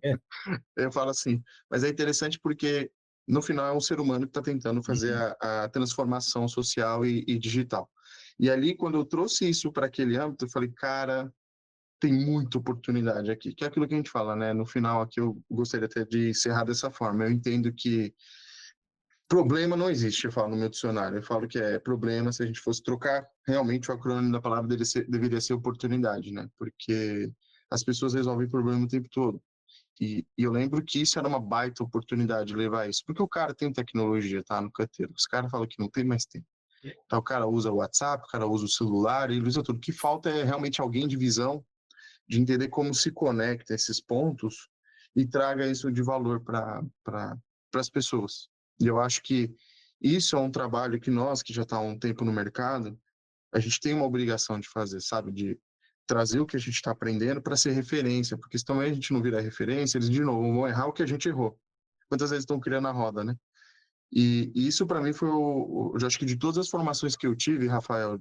É. Eu falo assim. Mas é interessante porque, no final, é um ser humano que está tentando fazer Uhum. a transformação social e digital. E ali, quando eu trouxe isso para aquele âmbito, eu falei, cara, tem muita oportunidade aqui, que é aquilo que a gente fala, né? No final aqui eu gostaria até de encerrar dessa forma. Eu entendo que problema não existe, eu falo no meu dicionário. Eu falo que é problema, se a gente fosse trocar, realmente o acrônimo da palavra deveria ser oportunidade, né? Porque as pessoas resolvem problema o tempo todo. E eu lembro que isso era uma baita oportunidade levar isso. Porque o cara tem tecnologia, tá? No canteiro. Os caras falam que não tem, mas tem. Então o cara usa o WhatsApp, o cara usa o celular, ele usa tudo. O que falta é realmente alguém de visão de entender como se conecta esses pontos e traga isso de valor para as pessoas. E eu acho que isso é um trabalho que nós, que já está há um tempo no mercado, a gente tem uma obrigação de fazer, sabe? De trazer o que a gente está aprendendo para ser referência, porque se também a gente não virar referência, eles de novo vão errar o que a gente errou. Quantas vezes estão criando a roda, né? E isso para mim foi eu acho que de todas as formações que eu tive, Rafael,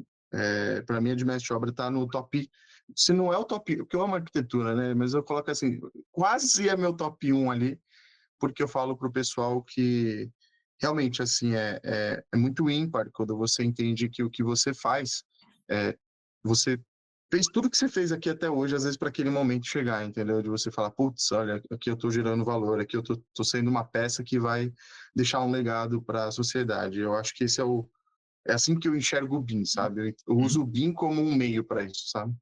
para mim a de mestre de obra está no top, se não é o top, porque eu amo arquitetura, né? Mas eu coloco assim, quase é meu top 1 ali, porque eu falo para o pessoal que realmente assim é muito ímpar quando você entende que o que você faz, você fez tudo que você fez aqui até hoje, às vezes para aquele momento chegar, entendeu? De você falar, putz, olha, aqui eu estou gerando valor, aqui eu tô sendo uma peça que vai deixar um legado para a sociedade. Eu acho que esse é assim que eu enxergo o BIM, sabe? Eu Uhum. uso o BIM como um meio para isso, sabe?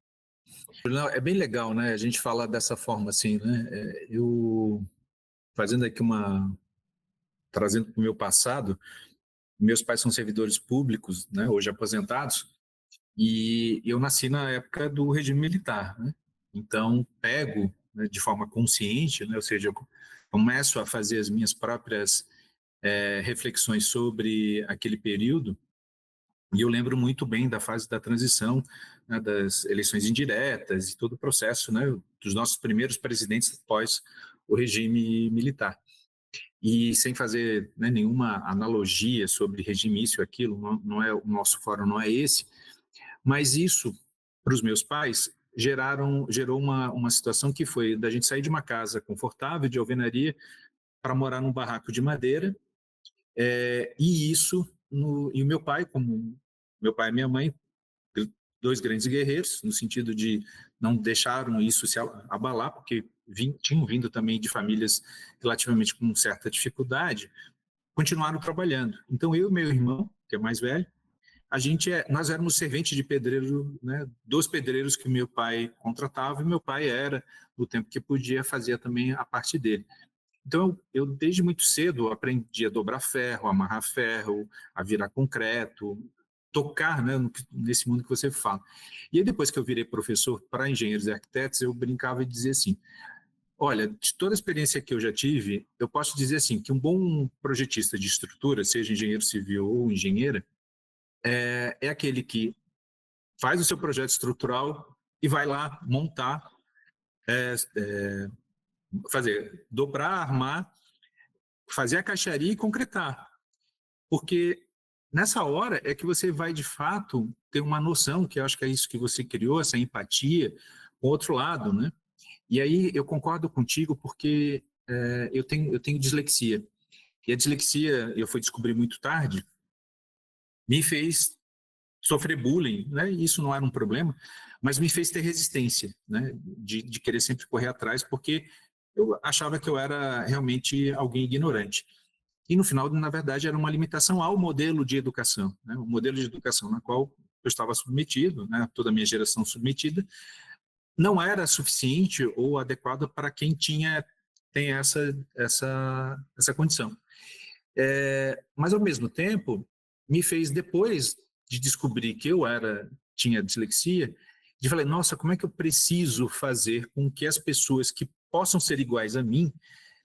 Não, é bem legal, né? A gente falar dessa forma assim, né? Eu fazendo aqui uma trazendo para o meu passado, meus pais são servidores públicos, né, hoje aposentados, e eu nasci na época do regime militar, né? Então, pego, né, de forma consciente, né, ou seja, eu começo a fazer as minhas próprias reflexões sobre aquele período, e eu lembro muito bem da fase da transição, né, das eleições indiretas e todo o processo, né, dos nossos primeiros presidentes após o regime militar. E sem fazer, né, nenhuma analogia sobre regime isso e aquilo, não é o nosso fórum, não é esse, mas isso, para os meus pais, gerou uma situação que foi da gente sair de uma casa confortável de alvenaria para morar num barraco de madeira, e isso, e o meu pai, como meu pai e minha mãe, dois grandes guerreiros, no sentido de não deixaram isso se abalar, porque tinham vindo também de famílias relativamente com certa dificuldade, continuaram trabalhando. Então, eu e meu irmão, que é mais velho, nós éramos serventes de pedreiro, né, dos pedreiros que meu pai contratava, e meu pai era, no tempo que podia, fazia também a parte dele. Então, eu desde muito cedo aprendi a dobrar ferro, a amarrar ferro, a virar concreto, tocar, né, nesse mundo que você fala. E aí, depois que eu virei professor para engenheiros e arquitetos, eu brincava e dizia assim, olha, de toda a experiência que eu já tive, eu posso dizer assim, que um bom projetista de estrutura, seja engenheiro civil ou engenheira, é aquele que faz o seu projeto estrutural e vai lá montar, dobrar, armar, fazer a caixaria e concretar. Porque nessa hora é que você vai, de fato, ter uma noção, que eu acho que é isso que você criou, essa empatia com o outro lado, né? E aí eu concordo contigo porque eu tenho dislexia. E a dislexia, eu fui descobrir muito tarde, me fez sofrer bullying, né? E isso não era um problema, mas me fez ter resistência, né? De querer sempre correr atrás, porque eu achava que eu era realmente alguém ignorante. E no final, na verdade, era uma limitação ao modelo de educação, né? O modelo de educação na qual eu estava submetido, né? Toda a minha geração submetida, não era suficiente ou adequado para quem tem essa condição. Mas, ao mesmo tempo, me fez, depois de descobrir que tinha dislexia, de falar, nossa, como é que eu preciso fazer com que as pessoas que possam ser iguais a mim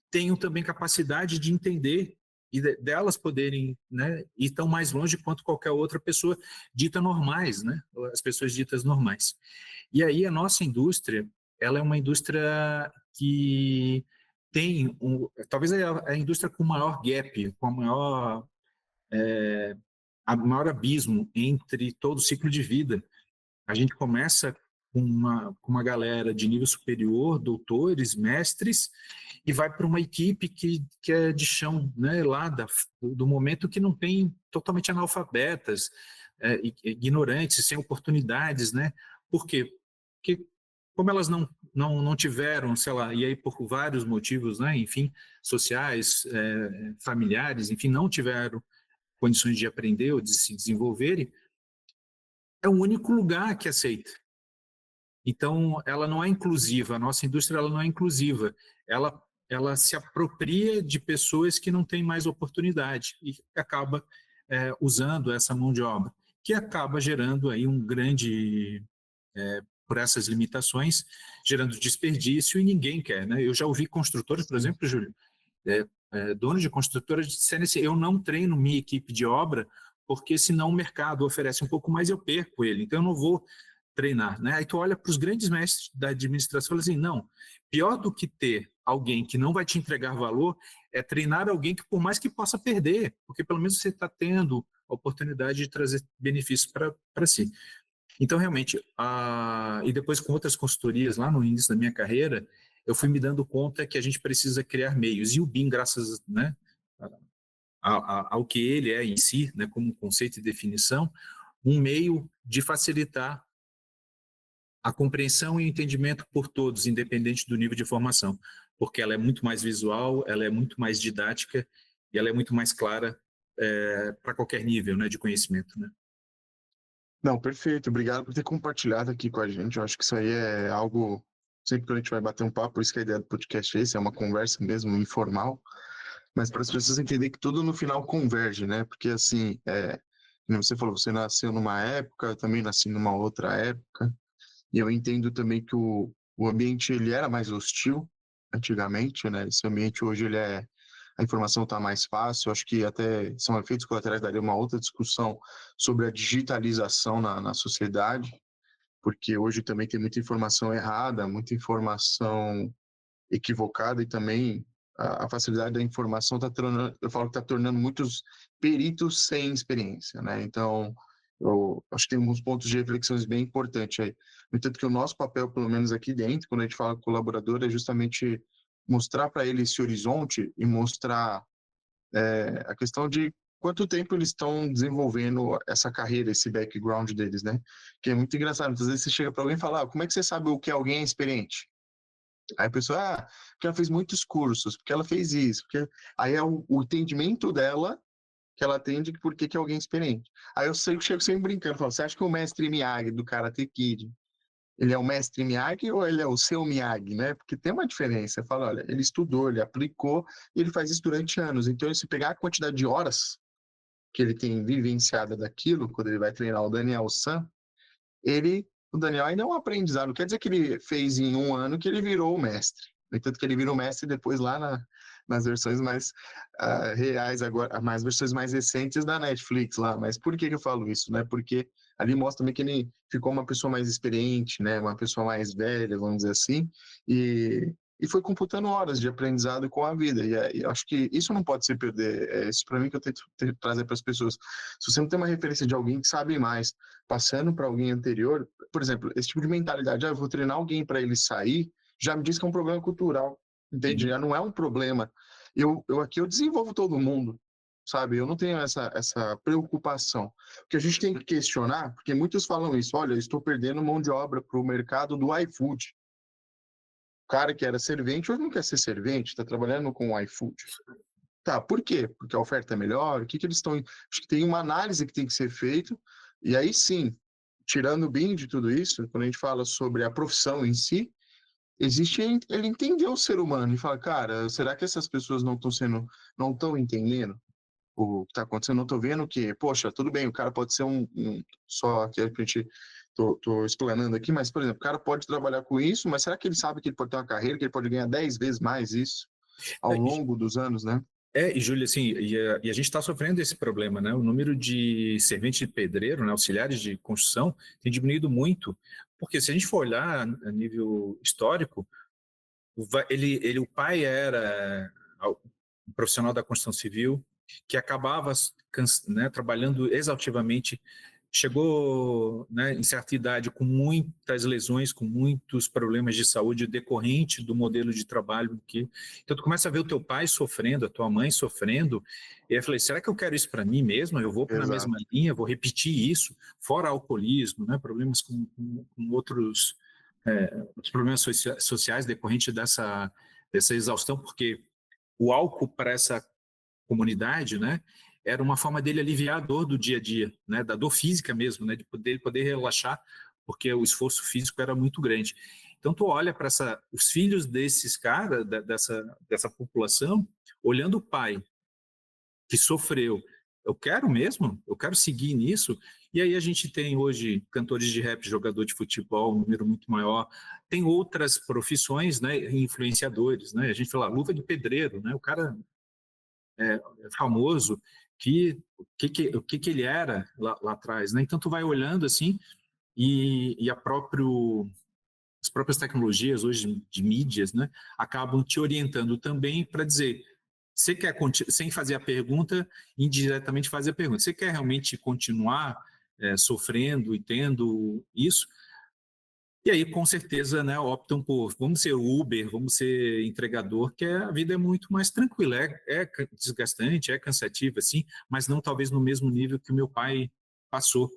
tenham também capacidade de entender e delas poderem, né, ir tão mais longe quanto qualquer outra pessoa dita normais, né, as pessoas ditas normais. E aí a nossa indústria, ela é uma indústria que tem, talvez a indústria com o maior gap, com a maior abismo entre todo o ciclo de vida. A gente começa com uma galera de nível superior, doutores, mestres, e vai para uma equipe que é de chão, né, lá do momento que não tem, totalmente analfabetas, ignorantes, sem oportunidades, né? Por quê? Porque como elas não tiveram, sei lá, e aí por vários motivos, né, enfim, sociais, familiares, enfim, não tiveram condições de aprender ou de se desenvolverem, é o único lugar que aceita. Então, ela não é inclusiva, a nossa indústria ela não é inclusiva, ela se apropria de pessoas que não têm mais oportunidade e acaba usando essa mão de obra, que acaba gerando aí um grande, por essas limitações, gerando desperdício e ninguém quer, né? Eu já ouvi construtores, por exemplo, Júlio, donos de construtoras disserem assim, eu não treino minha equipe de obra porque senão o mercado oferece um pouco mais e eu perco ele, então eu não vou treinar, né? Aí tu olha para os grandes mestres da administração e fala assim, não, pior do que ter alguém que não vai te entregar valor é treinar alguém que por mais que possa perder, porque pelo menos você está tendo a oportunidade de trazer benefícios para si. Então, realmente, e depois com outras consultorias lá no início da minha carreira, eu fui me dando conta que a gente precisa criar meios. E o BIM, graças, né, ao que ele é em si, né, como conceito e definição, um meio de facilitar a compreensão e o entendimento por todos, independente do nível de formação, porque ela é muito mais visual, ela é muito mais didática e ela é muito mais clara para qualquer nível, né, de conhecimento, né? Não, perfeito. Obrigado por ter compartilhado aqui com a gente. Eu acho que isso aí é algo, sempre que a gente vai bater um papo, por isso que a ideia do podcast é esse, é uma conversa mesmo informal. mas para as pessoas entenderem que tudo no final converge, né? Porque assim, como você falou, você nasceu numa época, eu também nasci numa outra época, e eu entendo também que o ambiente ele era mais hostil antigamente, né? Esse ambiente hoje a informação está mais fácil. Acho que até são efeitos colaterais, daria uma outra discussão sobre a digitalização na sociedade, porque hoje também tem muita informação errada, muita informação equivocada, e também a facilidade da informação está tornando, eu falo que está tornando muitos peritos sem experiência, né? Então, eu acho que tem alguns pontos de reflexões bem importantes aí. No entanto, que o nosso papel, pelo menos aqui dentro, quando a gente fala com o colaborador, é justamente mostrar para ele esse horizonte e mostrar a questão de quanto tempo eles estão desenvolvendo essa carreira, esse background deles, né? Que é muito engraçado. Muitas vezes você chega para alguém e fala, como é que você sabe o que alguém é experiente? Aí a pessoa, porque ela fez muitos cursos, porque ela fez isso, porque aí é o entendimento dela que ela tem de por que é alguém experiente. Aí eu chego sempre brincando, falo, você acha que o mestre Miyagi do Karate Kid, ele é o mestre Miyagi ou ele é o seu Miyagi, né? Porque tem uma diferença. Fala, olha, ele estudou, ele aplicou, e ele faz isso durante anos. Então, se pegar a quantidade de horas que ele tem vivenciada daquilo, quando ele vai treinar o Daniel San, o Daniel ainda é um aprendizado. Não quer dizer que ele fez em um ano que ele virou o mestre. No entanto, que ele virou mestre depois lá nas versões mais reais, agora, mais versões mais recentes da Netflix lá. Mas por que eu falo isso, né? Porque ali mostra também que ele ficou uma pessoa mais experiente, né? Uma pessoa mais velha, vamos dizer assim, e foi computando horas de aprendizado com a vida. E acho que isso não pode se perder. É isso para mim que eu tento trazer para as pessoas. Se você não tem uma referência de alguém que sabe mais, passando para alguém anterior, por exemplo, esse tipo de mentalidade, eu vou treinar alguém para ele sair, já me diz que é um problema cultural, entende? Uhum. Já não é um problema. Eu aqui eu desenvolvo todo mundo, sabe? Eu não tenho essa preocupação. O que a gente tem que questionar, porque muitos falam isso, olha, eu estou perdendo mão de obra para o mercado do iFood. O cara que era servente hoje não quer ser servente, está trabalhando com o iFood. Tá, por quê? Porque a oferta é melhor? O que eles estão... Acho que tem uma análise que tem que ser feita, e aí sim, tirando o BIM de tudo isso, quando a gente fala sobre a profissão em si, existe ele entender o ser humano e fala, cara, será que essas pessoas não estão entendendo o que está acontecendo? Não estou vendo que, poxa, tudo bem, o cara pode ser só que a gente tô explanando aqui, mas, por exemplo, o cara pode trabalhar com isso, mas será que ele sabe que ele pode ter uma carreira, que ele pode ganhar 10 vezes mais isso ao longo dos anos, né? E Júlio, assim, e a gente está sofrendo esse problema, né? O número de serventes de pedreiro, né, auxiliares de construção, tem diminuído muito, porque se a gente for olhar a nível histórico, o pai era um profissional da construção civil que acabava, né, trabalhando exaustivamente, chegou, né, em certa idade com muitas lesões, com muitos problemas de saúde decorrente do modelo de trabalho que... Então tu começa a ver o teu pai sofrendo, a tua mãe sofrendo, e eu falei, será que eu quero isso para mim mesmo? Eu vou na Exato. mesma linha, vou repetir isso, fora alcoolismo, né, problemas com outros os problemas sociais decorrentes dessa exaustão, porque o álcool para essa comunidade, né, era uma forma dele aliviar a dor do dia a dia, né, da dor física mesmo, né, de poder relaxar, porque o esforço físico era muito grande. Então tu olha para os filhos desses caras, dessa população, olhando o pai que sofreu. Eu quero mesmo? Eu quero seguir nisso? E aí a gente tem hoje cantores de rap, jogador de futebol, um número muito maior. Tem outras profissões, né, influenciadores, né? A gente fala luva de pedreiro, né? O cara é famoso, o que ele era lá atrás, né? Então tu vai olhando assim e as próprias tecnologias hoje de mídias, né, acabam te orientando também para dizer, você quer, sem fazer a pergunta, indiretamente fazer a pergunta, você quer realmente continuar sofrendo e tendo isso? E aí, com certeza, né, optam por, vamos ser Uber, vamos ser entregador, que a vida é muito mais tranquila, é desgastante, é cansativa, assim, mas não talvez no mesmo nível que o meu pai passou.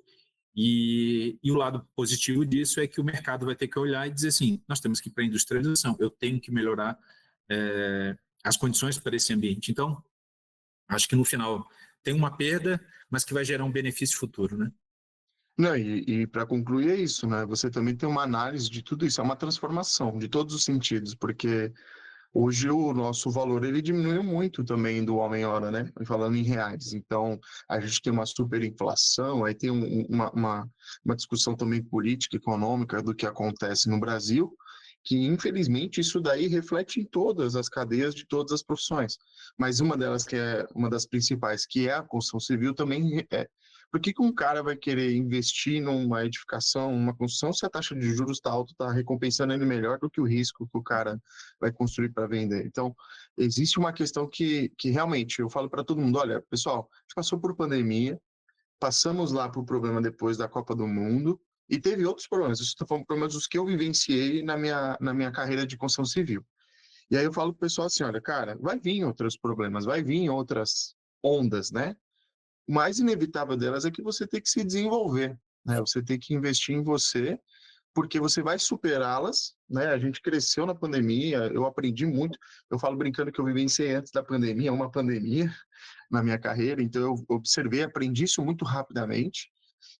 E o lado positivo disso é que o mercado vai ter que olhar e dizer assim, nós temos que ir para a industrialização, eu tenho que melhorar as condições para esse ambiente. Então, acho que no final tem uma perda, mas que vai gerar um benefício futuro, né? Não, e para concluir é isso, né? Você também tem uma análise de tudo isso, é uma transformação de todos os sentidos, porque Hoje o nosso valor ele diminuiu muito também do homem-hora, né? Falando em reais. Então, a gente tem uma superinflação, aí tem uma discussão também política, econômica do que acontece no Brasil, que infelizmente isso daí reflete em todas as cadeias de todas as profissões. Mas uma delas, que é uma das principais, que é a construção civil, também é. Por que que um cara vai querer investir numa edificação, numa construção, se a taxa de juros está alta, está recompensando ele melhor do que o risco que o cara vai construir para vender? Então, existe uma questão que realmente, eu falo para todo mundo, olha, pessoal, a gente passou por pandemia, passamos lá por problema depois da Copa do Mundo, e teve outros problemas, estou falando problemas dos que eu vivenciei na minha carreira de construção civil. E aí eu falo pro pessoal assim, olha, cara, vai vir outros problemas, vai vir outras ondas, né? O mais inevitável delas é que você tem que se desenvolver, né? Você tem que investir em você, porque você vai superá-las, né? A gente cresceu na pandemia, eu aprendi muito. Eu falo brincando que eu vivenciei antes da pandemia, uma pandemia na minha carreira, então eu observei, aprendi isso muito rapidamente.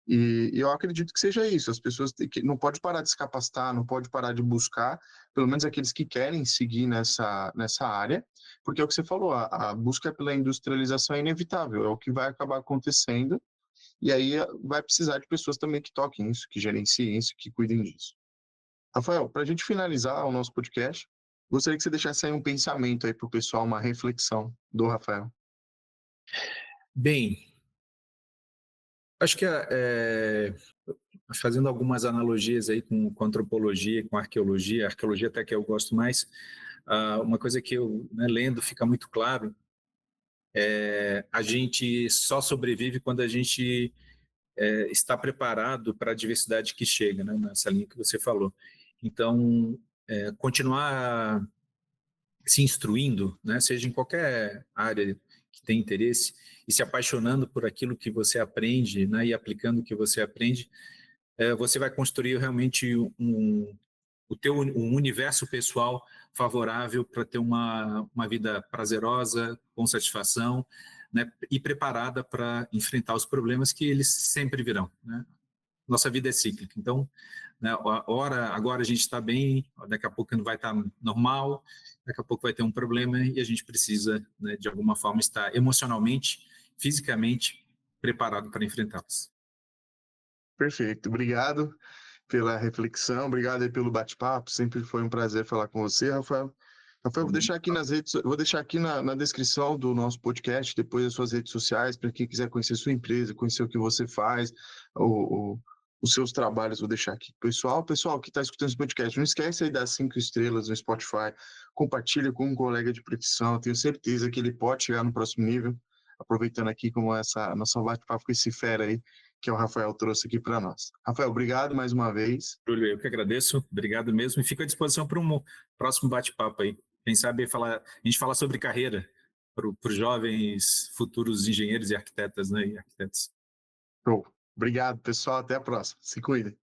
E eu acredito que seja isso. As pessoas não pode parar de se capacitar, não pode parar de buscar, pelo menos aqueles que querem seguir nessa área, porque é o que você falou, a busca pela industrialização é inevitável, é o que vai acabar acontecendo, e aí vai precisar de pessoas também que toquem isso, que gerenciem isso, que cuidem disso. Rafael, para a gente finalizar o nosso podcast, gostaria que você deixasse aí um pensamento aí para o pessoal, uma reflexão do Rafael. Bem, acho que fazendo algumas analogias aí com antropologia, com arqueologia, arqueologia até que eu gosto mais, uma coisa que eu, né, lendo, fica muito claro, a gente só sobrevive quando a gente está preparado para a diversidade que chega, né, nessa linha que você falou. Então, continuar se instruindo, né, seja em qualquer área que tem interesse, e se apaixonando por aquilo que você aprende, né, e aplicando o que você aprende, você vai construir realmente um universo pessoal favorável para ter uma vida prazerosa, com satisfação, né, e preparada para enfrentar os problemas que eles sempre virão, né? Nossa vida é cíclica, então, né, agora a gente está bem, daqui a pouco não vai estar normal, daqui a pouco vai ter um problema e a gente precisa, né, de alguma forma, estar emocionalmente, fisicamente preparado para enfrentá-los. Perfeito, obrigado pela reflexão, obrigado aí pelo bate-papo, sempre foi um prazer falar com você, Rafael. Rafael, vou deixar aqui vou deixar aqui na descrição do nosso podcast, depois as suas redes sociais, para quem quiser conhecer sua empresa, conhecer o que você faz, o, o- os seus trabalhos, vou deixar aqui. Pessoal que está escutando esse podcast, não esquece aí das 5 estrelas no Spotify, compartilha com um colega de profissão, tenho certeza que ele pode chegar no próximo nível, aproveitando aqui como essa nossa bate-papo com esse fera aí, que é o Rafael trouxe aqui para nós. Rafael, obrigado mais uma vez. Júlio, eu que agradeço, obrigado mesmo, e fico à disposição para um próximo bate-papo aí. Quem sabe a gente fala sobre carreira para os jovens futuros engenheiros e arquitetas, né, e arquitetos. Show. Obrigado, pessoal. Até a próxima. Se cuidem.